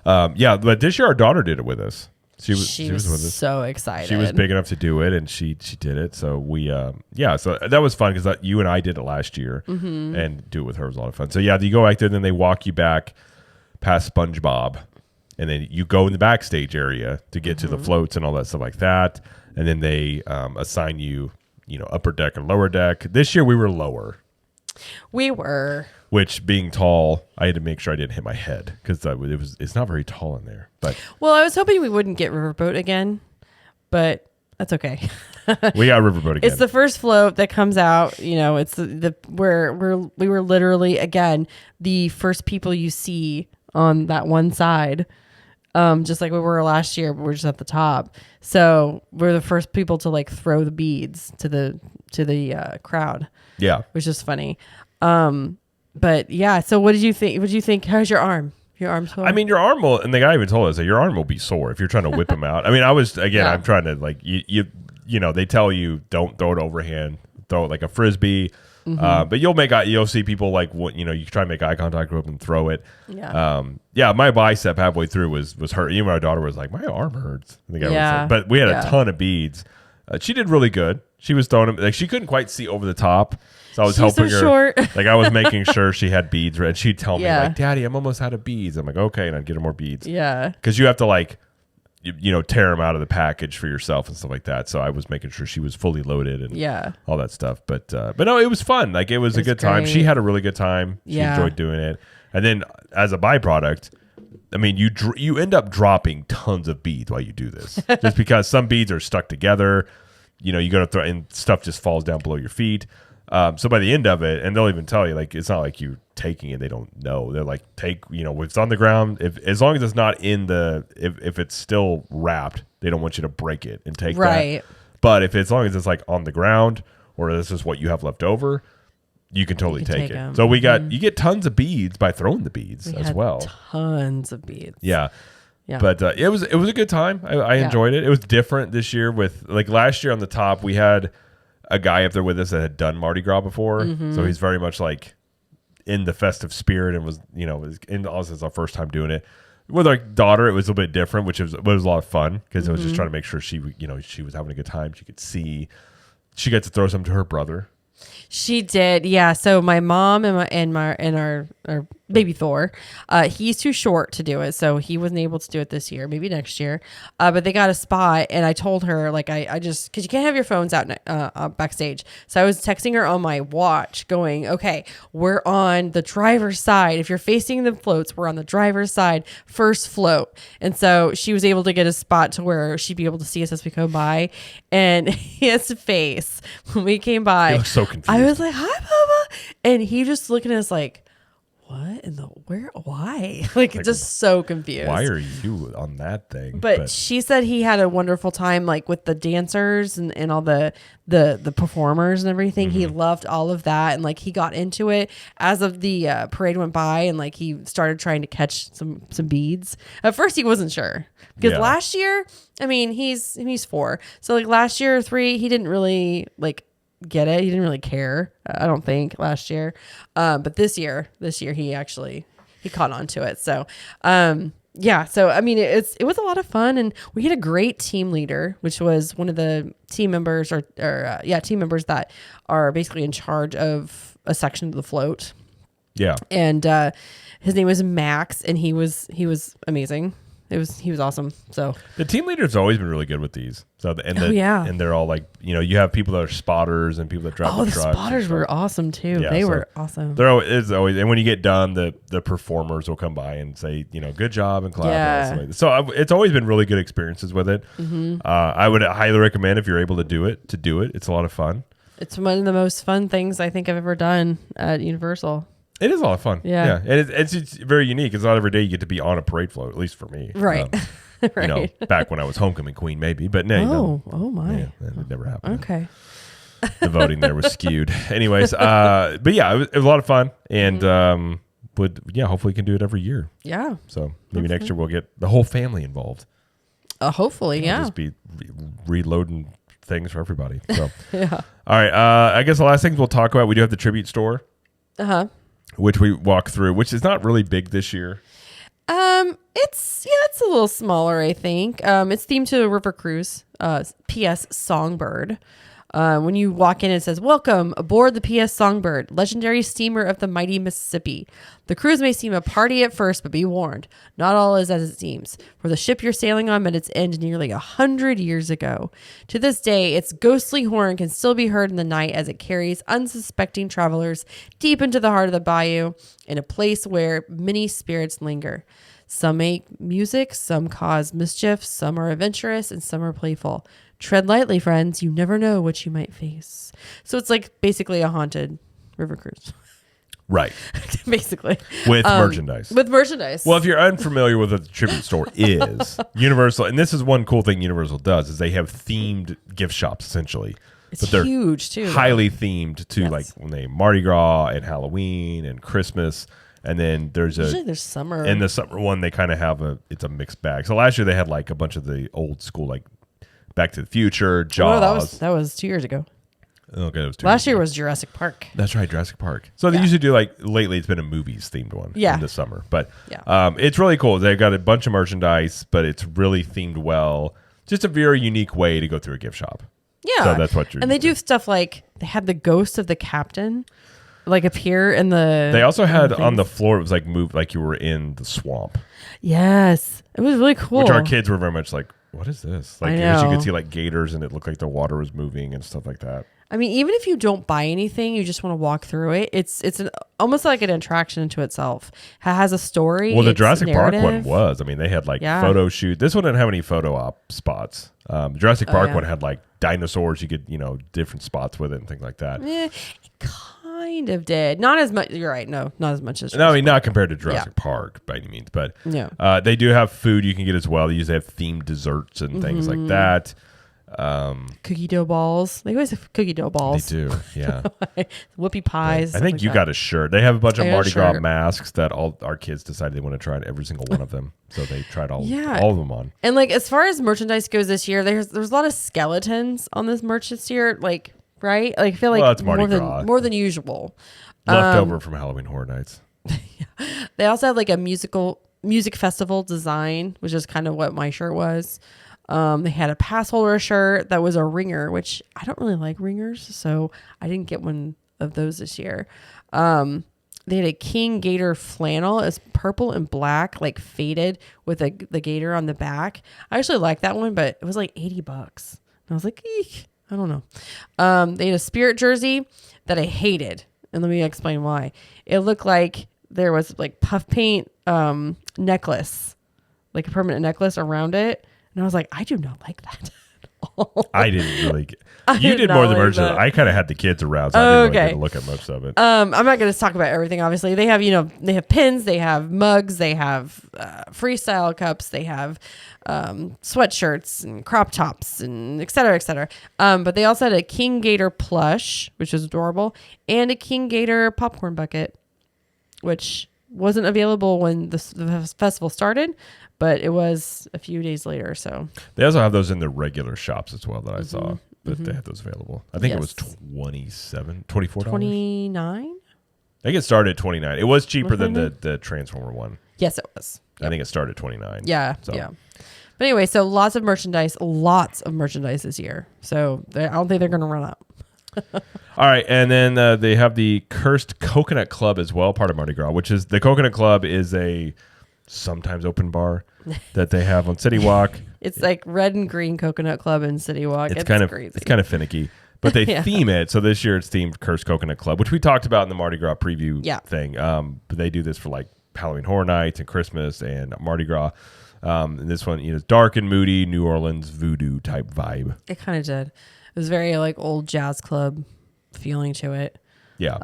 [SPEAKER 1] but this year our daughter did it with us. She was with us.
[SPEAKER 2] So excited.
[SPEAKER 1] She was big enough to do it, and she did it. So we so that was fun because you and I did it last year, and do it with her was a lot of fun. So yeah, you go back there, and then they walk you back past SpongeBob, and then you go in the backstage area to get to the floats and all that stuff like that. And then they assign you, upper deck and lower deck. This year we were lower.
[SPEAKER 2] We were.
[SPEAKER 1] Which, being tall, I had to make sure I didn't hit my head because it's not very tall in there. But
[SPEAKER 2] well, I was hoping we wouldn't get riverboat again, but that's okay.
[SPEAKER 1] We got riverboat again.
[SPEAKER 2] It's the first float that comes out. It's we were literally again the first people you see on that one side. Just like we were last year, but we're just at the top. So we're the first people to like throw the beads to the crowd.
[SPEAKER 1] Yeah,
[SPEAKER 2] which is funny. But yeah. So what did you think? What did you think? How's your arm? Your arm sore?
[SPEAKER 1] I mean, your arm will, and the guy even told us that your arm will be sore if you're trying to whip him out. I mean, I'm trying to like they tell you don't throw it overhand, throw it like a frisbee. But you'll see people like you try to make eye contact with them and throw it. My bicep halfway through was hurt. Even our daughter was like, my arm hurts. I think I was like, but we had a ton of beads. She did really good. She was throwing them like she couldn't quite see over the top, so I was helping her. Short. Like I was making sure she had beads ready. She'd tell me like, Daddy, I'm almost out of beads. I'm like, okay, and I'd get her more beads. Yeah, because you have to like tear them out of the package for yourself and stuff like that. So I was making sure she was fully loaded and all that stuff. But no, it was fun. Like it was a good time. She had a really good time. She enjoyed doing it. And then as a byproduct, I mean, you end up dropping tons of beads while you do this, just because some beads are stuck together. You go to throw and stuff just falls down below your feet. So by the end of it, and they'll even tell you, like, it's not like you taking it, they don't know. They're like, if it's on the ground, as long as it's not in if it's still wrapped, they don't want you to break it and take that. But as long as it's like on the ground or this is what you have left over, you can totally take it. Them. So you get tons of beads by throwing the beads as well.
[SPEAKER 2] Tons of beads.
[SPEAKER 1] Yeah. But it was a good time. I enjoyed it. It was different this year with like last year on the top, we had a guy up there with us that had done Mardi Gras before. So he's very much like in the festive spirit and was also it's our first time doing it. With our daughter, it was a little bit different, which was a lot of fun because it was just trying to make sure she was having a good time. She could see. She got to throw some to her brother.
[SPEAKER 2] She did, yeah. So my mom and our baby Thor, he's too short to do it, so he wasn't able to do it this year. Maybe next year. But they got a spot, and I told her like I just because you can't have your phones out backstage. So I was texting her on my watch, going, "Okay, we're on the driver's side. If you're facing the floats, we're on the driver's side, first float." And so she was able to get a spot to where she'd be able to see us as we go by, and his face when we came by,
[SPEAKER 1] he was so confused.
[SPEAKER 2] I was like, "Hi, Mama," and he just looking at us like, what in the why? Like just so confused.
[SPEAKER 1] Why are you on that thing?
[SPEAKER 2] But she said he had a wonderful time, like with the dancers and all the performers and everything. He loved all of that, and like he got into it as of the parade went by, and like he started trying to catch some beads. At first, he wasn't sure because last year, I mean, he's 4, so like last year or 3, he didn't really like get it. He didn't really care, I don't think, last year. But this year he caught on to it. So yeah, so I mean, it was a lot of fun, and we had a great team leader, which was one of the team members team members that are basically in charge of a section of the float.
[SPEAKER 1] Yeah.
[SPEAKER 2] And his name was Max, and he was amazing. He was awesome. So
[SPEAKER 1] the team leader's always been really good with these. So and they're all like, you have people that are spotters and people that drive the trucks.
[SPEAKER 2] The spotters were awesome too. Yeah, they were awesome.
[SPEAKER 1] It's always, and when you get done, the performers will come by and say, good job and clap.
[SPEAKER 2] Yeah.
[SPEAKER 1] And so it's always been really good experiences with it. Mm-hmm. I would highly recommend if you're able to do it. It's a lot of fun.
[SPEAKER 2] It's one of the most fun things I think I've ever done at Universal.
[SPEAKER 1] It is a lot of fun.
[SPEAKER 2] Yeah.
[SPEAKER 1] And it's very unique. It's not every day you get to be on a parade float, at least for me.
[SPEAKER 2] Right.
[SPEAKER 1] Right. Back when I was homecoming queen, maybe, but no.
[SPEAKER 2] Oh my.
[SPEAKER 1] Yeah, it never happened.
[SPEAKER 2] Okay.
[SPEAKER 1] The voting there was skewed. Anyways, but yeah, it was a lot of fun, and hopefully we can do it every year.
[SPEAKER 2] Yeah.
[SPEAKER 1] So maybe next year we'll get the whole family involved.
[SPEAKER 2] Hopefully, yeah.
[SPEAKER 1] Just be reloading things for everybody. So
[SPEAKER 2] yeah.
[SPEAKER 1] All right. I guess the last things we'll talk about, we do have the tribute store. Which we walk through, which is not really big this year.
[SPEAKER 2] It's a little smaller, I think. It's themed to a river cruise. PS Songbird. When you walk in, it says, "Welcome aboard the PS Songbird, legendary steamer of the mighty Mississippi. The cruise may seem a party at first, but be warned, not all is as it seems. For the ship you're sailing on met its end nearly 100 years ago. To this day, its ghostly horn can still be heard in the night as it carries unsuspecting travelers deep into the heart of the bayou, in a place where many spirits linger. Some make music, some cause mischief, some are adventurous, and some are playful. Tread lightly, friends. You never know what you might face." So it's like basically a haunted river cruise.
[SPEAKER 1] Right.
[SPEAKER 2] Basically.
[SPEAKER 1] With merchandise.
[SPEAKER 2] With merchandise.
[SPEAKER 1] Well, if you're unfamiliar with what the tribute store is, Universal, and this is one cool thing Universal does, is they have themed gift shops, essentially.
[SPEAKER 2] It's huge, too.
[SPEAKER 1] Highly themed to like when they Mardi Gras and Halloween and Christmas. And then there's
[SPEAKER 2] summer.
[SPEAKER 1] In the summer one, they kind of have it's a mixed bag. So last year they had like a bunch of the old school, like Back to the Future, Jaws.
[SPEAKER 2] That was 2 years ago.
[SPEAKER 1] Okay, it was 2
[SPEAKER 2] Last year was Jurassic Park.
[SPEAKER 1] That's right, Jurassic Park. So they usually do lately it's been a movies themed one in the summer. But it's really cool. They've got a bunch of merchandise, but it's really themed well. Just a very unique way to go through a gift shop.
[SPEAKER 2] Yeah.
[SPEAKER 1] So that's what you're
[SPEAKER 2] And they do stuff like they had the ghost of the captain appear in the.
[SPEAKER 1] They also had on the floor, it was like moved like you were in the swamp.
[SPEAKER 2] Yes. It was really cool.
[SPEAKER 1] Which our kids were very much like, what is this? Like,
[SPEAKER 2] I know.
[SPEAKER 1] you could see like gators and it looked like the water was moving and stuff like that.
[SPEAKER 2] I mean, even if you don't buy anything, you just want to walk through it. It's almost like an attraction into itself. It has a story.
[SPEAKER 1] Well, the Jurassic Park one was. I mean, they had like photo shoot. This one didn't have any photo op spots. Jurassic Park one had like dinosaurs. You could, different spots with it and things like that.
[SPEAKER 2] Yeah, it kind of did. Not as much. You're right. No, not as much as.
[SPEAKER 1] No, I mean, not compared to Jurassic Park by any means. But they do have food you can get as well. They usually have themed desserts and things like that.
[SPEAKER 2] Cookie dough balls. They always have cookie dough balls.
[SPEAKER 1] They do, yeah.
[SPEAKER 2] Whoopie pies.
[SPEAKER 1] I think you got a shirt. They have a bunch of Mardi Gras
[SPEAKER 2] shirt.
[SPEAKER 1] masks that all our kids decided they want to try every single one of them. So they tried all of them on.
[SPEAKER 2] And like as far as merchandise goes this year, there's a lot of skeletons on this merch this year. Like right, like I feel like
[SPEAKER 1] it's Mardi Gras.
[SPEAKER 2] more than usual.
[SPEAKER 1] Leftover from Halloween Horror Nights.
[SPEAKER 2] They also have like a music festival design, which is kind of what my shirt was. They had a pass holder shirt that was a ringer, which I don't really like ringers, so I didn't get one of those this year. They had a King Gator flannel. It's purple and black, like faded with the gator on the back. I actually like that one, but it was like $80. And I was like, eek, I don't know. They had a Spirit jersey that I hated. And let me explain why. It looked like there was like puff paint necklace, like a permanent necklace around it. And I was like, I do not like that at all.
[SPEAKER 1] I didn't really you did more than merchandise. I kind of had the kids around, so I didn't really get to look at most of it.
[SPEAKER 2] I'm not going to talk about everything, obviously. They have, they have pins, they have mugs, they have freestyle cups, they have sweatshirts and crop tops and et cetera, et cetera. But they also had a King Gator plush, which was adorable, and a King Gator popcorn bucket, which wasn't available when the festival started, but it was a few days later. So
[SPEAKER 1] they also have those in the regular shops as well that I saw, but they had those available. I think it was $24.
[SPEAKER 2] 29.
[SPEAKER 1] I think it started at 29. It was cheaper than the Transformer one.
[SPEAKER 2] Yes, it was.
[SPEAKER 1] I think it started at 29.
[SPEAKER 2] Yeah,
[SPEAKER 1] So.
[SPEAKER 2] yeah. But anyway, so lots of merchandise this year. So I don't think they're going to run out.
[SPEAKER 1] All right, and then they have the Cursed Coconut Club as well, part of Mardi Gras, which is the Coconut Club is a sometimes open bar that they have on City Walk.
[SPEAKER 2] It's like red and green Coconut Club in City Walk. It's
[SPEAKER 1] kind of
[SPEAKER 2] crazy.
[SPEAKER 1] It's kind of finicky, but they theme it. So this year it's themed Cursed Coconut Club, which we talked about in the Mardi Gras preview thing. But they do this for like Halloween Horror Nights and Christmas and Mardi Gras. And this one, you know, dark and moody New Orleans voodoo type vibe.
[SPEAKER 2] It kind of did. It was very like old jazz club feeling to it.
[SPEAKER 1] Yeah.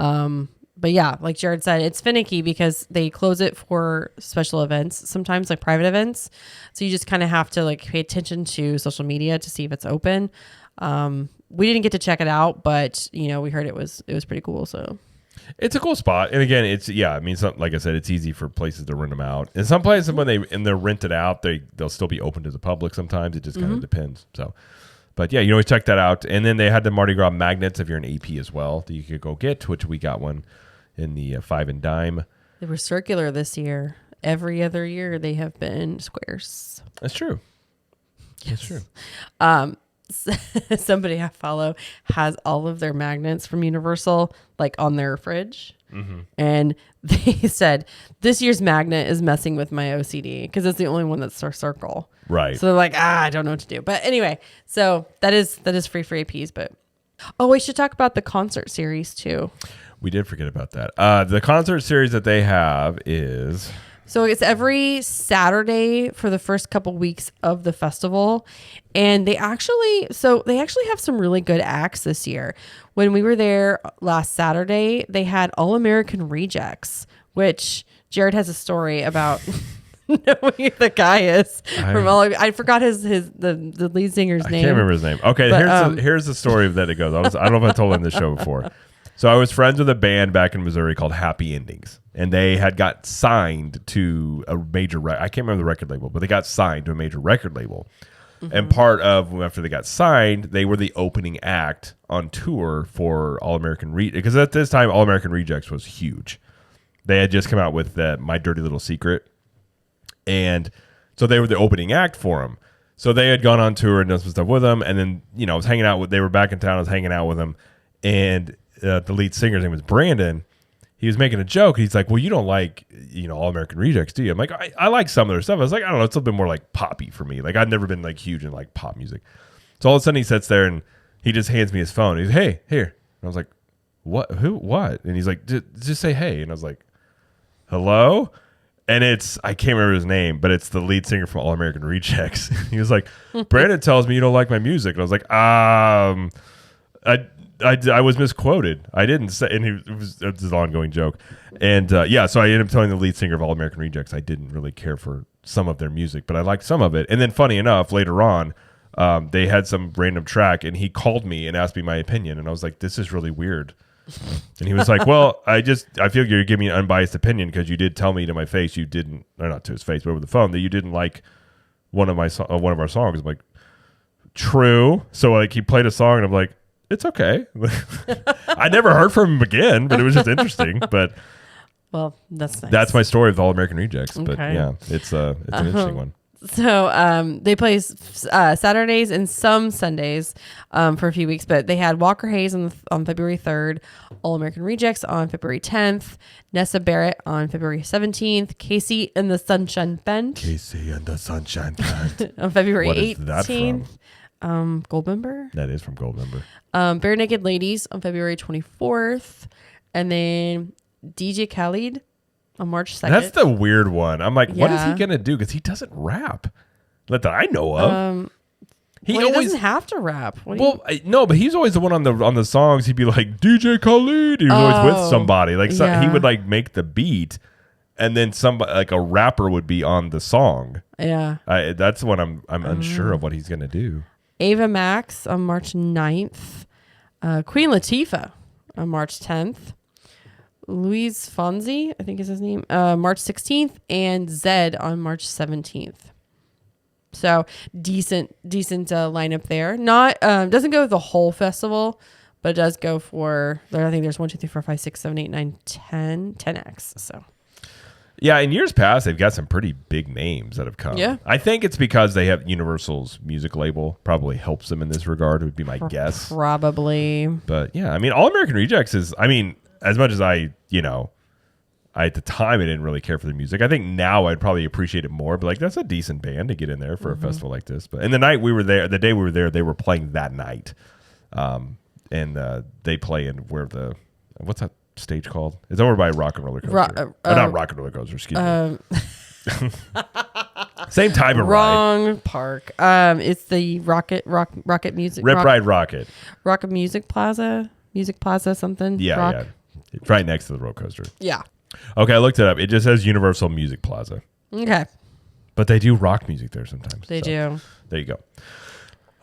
[SPEAKER 2] But yeah, like Jared said, it's finicky because they close it for special events, sometimes like private events. So you just kind of have to like pay attention to social media to see if it's open. We didn't get to check it out, but you know, we heard it was pretty cool. So
[SPEAKER 1] it's a cool spot. And again, I mean, like I said, it's easy for places to rent them out. And some places when they're rented out, they'll still be open to the public sometimes. It just kind of depends. So, but yeah, you can always check that out. And then they had the Mardi Gras magnets if you're an AP as well that you could go get, which we got one in the 5 and dime.
[SPEAKER 2] They were circular this year. Every other year they have been squares.
[SPEAKER 1] That's true.
[SPEAKER 2] Yes. That's true. Somebody I follow has all of their magnets from Universal like on their fridge. Mm-hmm. And they said, this year's magnet is messing with my OCD because it's the only one that's a circle.
[SPEAKER 1] Right.
[SPEAKER 2] So they're like, I don't know what to do. But anyway, so that is free for APs. But we should talk about the concert series too.
[SPEAKER 1] We did forget about that. The concert series that they have is...
[SPEAKER 2] So it's every Saturday for the first couple weeks of the festival. And they actually have some really good acts this year. When we were there last Saturday, they had All American Rejects, which Jared has a story about knowing who the guy is. I forgot the lead singer's name.
[SPEAKER 1] I can't remember his name. Okay, but, here's the story that it goes. I don't know if I told him this show before. So I was friends with a band back in Missouri called Happy Endings, and they had got signed to a major I can't remember the record label, but they got signed to a major record label. Mm-hmm. And part of after they got signed, they were the opening act on tour for All American Rejects, because at this time All American Rejects was huge. They had just come out with My Dirty Little Secret, and so they were the opening act for them. So they had gone on tour and done some stuff with them, and then I was hanging out with. They were back in town. I was hanging out with them, and the lead singer's name was Brandon. He was making a joke. He's like, well, you don't like, All American Rejects, do you? I'm like, I like some of their stuff. I was like, I don't know. It's a little bit more like poppy for me. Like, I've never been like huge in like pop music. So all of a sudden he sits there and he just hands me his phone. He's, hey, here. And I was like, what? Who? What? And he's like, just say hey. And I was like, hello? And I can't remember his name, but it's the lead singer from All American Rejects. He was like, Brandon tells me you don't like my music. And I was like, I was misquoted. I didn't say, and it was an ongoing joke. And so I ended up telling the lead singer of All American Rejects I didn't really care for some of their music, but I liked some of it. And then funny enough, later on, they had some random track and he called me and asked me my opinion. And I was like, this is really weird. And he was like, well, I feel you're giving me an unbiased opinion because you did tell me to my face you didn't, or not to his face, but over the phone, that you didn't like one of our songs. I'm like, true. So like he played a song and I'm like, it's okay. I never heard from him again, but it was just interesting. But
[SPEAKER 2] well, that's nice.
[SPEAKER 1] That's my story with All American Rejects.
[SPEAKER 2] Okay.
[SPEAKER 1] But yeah, it's an interesting one.
[SPEAKER 2] So they play Saturdays and some Sundays for a few weeks, but they had Walker Hayes on February 3rd, All American Rejects on February 10th, Nessa Barrett on February 17th, Casey and the Sunshine Band. On February 18th. That from? Goldmember.
[SPEAKER 1] That is from Goldmember.
[SPEAKER 2] Bare Naked Ladies on Februuary 24th, and then DJ Khaled on March 2nd.
[SPEAKER 1] That's the weird one. I'm like, what is he gonna do? Because he doesn't rap, that I know of.
[SPEAKER 2] He doesn't have to rap.
[SPEAKER 1] No, but he's always the one on the songs. He'd be like DJ Khaled. He was always with somebody. Like he would like make the beat, and then somebody like a rapper would be on the song.
[SPEAKER 2] Yeah,
[SPEAKER 1] that's what I'm unsure of what he's gonna do.
[SPEAKER 2] Ava Max on March 9th. Queen Latifah on March 10th. Luis Fonsi, I think is his name, March 16th. And Zed on March 17th. So decent lineup there. Not doesn't go the whole festival, but it does go for, I think there's 1, 2, 3, 4, 5, 6, 7, 8, 9, 10, 10X. So
[SPEAKER 1] Yeah, in years past, they've got some pretty big names that have come.
[SPEAKER 2] Yeah.
[SPEAKER 1] I think it's because they have Universal's music label probably helps them in this regard, would be my guess.
[SPEAKER 2] Probably.
[SPEAKER 1] But yeah, I mean, All American Rejects is, I mean, as much as I at the time I didn't really care for the music. I think now I'd probably appreciate it more, but like that's a decent band to get in there for a festival like this. But and the day we were there, they were playing that night. And they play in what's that stage called? It's over by Rock and Roller Coaster. Not Rock and Roller Coaster, excuse me. Same type of
[SPEAKER 2] Wrong park. It's the Rocket Music.
[SPEAKER 1] Ride Rocket.
[SPEAKER 2] Rocket Music Plaza something.
[SPEAKER 1] Yeah, yeah. It's right next to the roller coaster.
[SPEAKER 2] Yeah.
[SPEAKER 1] Okay, I looked it up. It just says Universal Music Plaza.
[SPEAKER 2] Okay.
[SPEAKER 1] But they do rock music there sometimes.
[SPEAKER 2] They do.
[SPEAKER 1] There you go.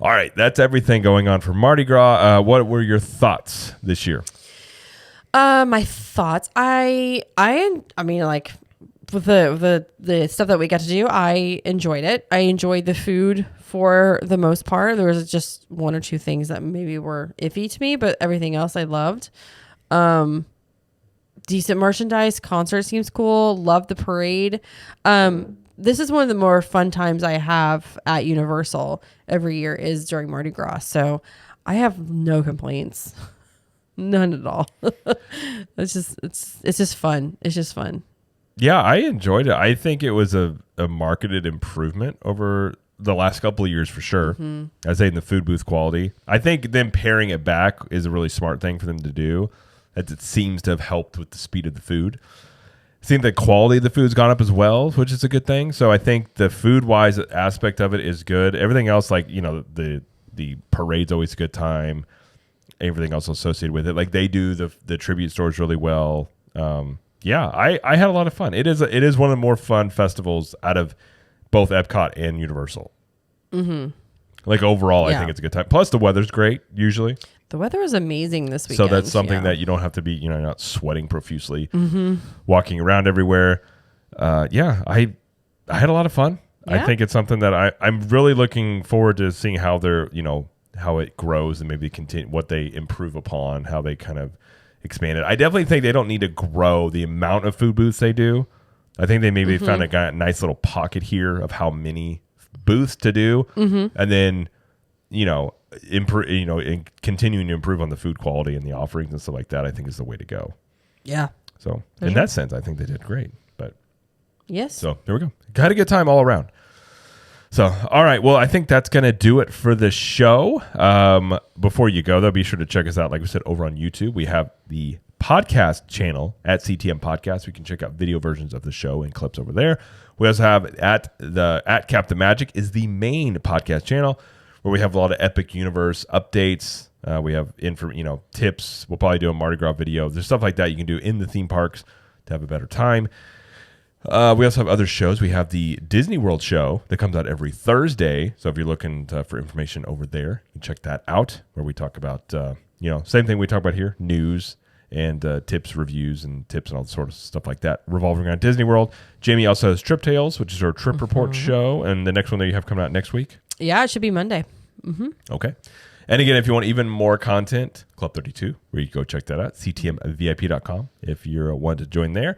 [SPEAKER 1] All right, that's everything going on for Mardi Gras. What were your thoughts this year?
[SPEAKER 2] My thoughts. I mean, like with the stuff that we got to do, I enjoyed it. I enjoyed the food for the most part. There was just 1 or 2 things that maybe were iffy to me, but everything else I loved. Decent merchandise. Concert seems cool. Love the parade. This is one of the more fun times I have at Universal every year is during Mardi Gras. So I have no complaints. None at all. It's just fun. It's just fun.
[SPEAKER 1] Yeah, I enjoyed it. I think it was a marketed improvement over the last couple of years for sure. Mm-hmm. I'd say in the food booth quality. I think them paring it back is a really smart thing for them to do. As it seems to have helped with the speed of the food. I think the quality of the food's gone up as well, which is a good thing. So I think the food-wise aspect of it is good. Everything else, like, the parade's always a good time. Everything else associated with it. Like, they do the tribute stores really well. Yeah, I had a lot of fun. It is one of the more fun festivals out of both Epcot and Universal. Mm-hmm. Like, overall, I think it's a good time. Plus, the weather's great, usually.
[SPEAKER 2] The weather is amazing this weekend.
[SPEAKER 1] So that's something that you don't have to be, not sweating profusely, walking around everywhere. Yeah, I had a lot of fun. Yeah. I think it's something that I'm really looking forward to seeing how they're, how it grows and maybe continue what they improve upon, how they kind of expand it. I definitely think they don't need to grow the amount of food booths they do. I think they maybe found a nice little pocket here of how many booths to do, and then, and continuing to improve on the food quality and the offerings and stuff like that, I think is the way to go.
[SPEAKER 2] Yeah.
[SPEAKER 1] So in that sense, I think they did great. But
[SPEAKER 2] yes.
[SPEAKER 1] So there we go. Had a good time all around. So, all right. Well, I think that's going to do it for the show. Before you go, though, be sure to check us out. Like we said, over on YouTube, we have the podcast channel at CTM Podcast. We can check out video versions of the show and clips over there. We also have at Cap the Magic is the main podcast channel where we have a lot of Epic Universe updates. We have tips. We'll probably do a Mardi Gras video. There's stuff like that you can do in the theme parks to have a better time. We also have other shows. We have the Disney World show that comes out every Thursday. So if you're looking for information over there, you can check that out where we talk about, same thing we talk about here, news and tips, reviews, and tips and all sort of stuff like that revolving around Disney World. Jamie also has Trip Tales, which is our trip report show. And the next one that you have coming out next week?
[SPEAKER 2] Yeah, it should be Monday. Mm-hmm.
[SPEAKER 1] Okay. And again, if you want even more content, Club 32, where you go check that out, ctmvip.com if you're one to join there.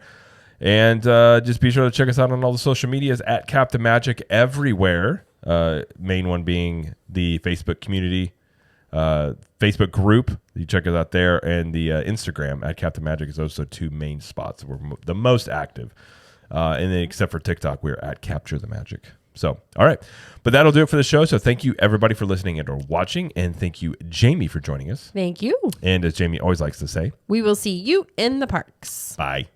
[SPEAKER 1] And just be sure to check us out on all the social medias at Captain Magic everywhere. Main one being the Facebook community, Facebook group. You check us out there. And the Instagram at Captain Magic is also 2 main spots. We're the most active. And then except for TikTok, we're at Capture the Magic. So, all right. But that'll do it for the show. So thank you, everybody, for listening and or watching. And thank you, Jamie, for joining us.
[SPEAKER 2] Thank you.
[SPEAKER 1] And as Jamie always likes to say,
[SPEAKER 2] we will see you in the parks.
[SPEAKER 1] Bye.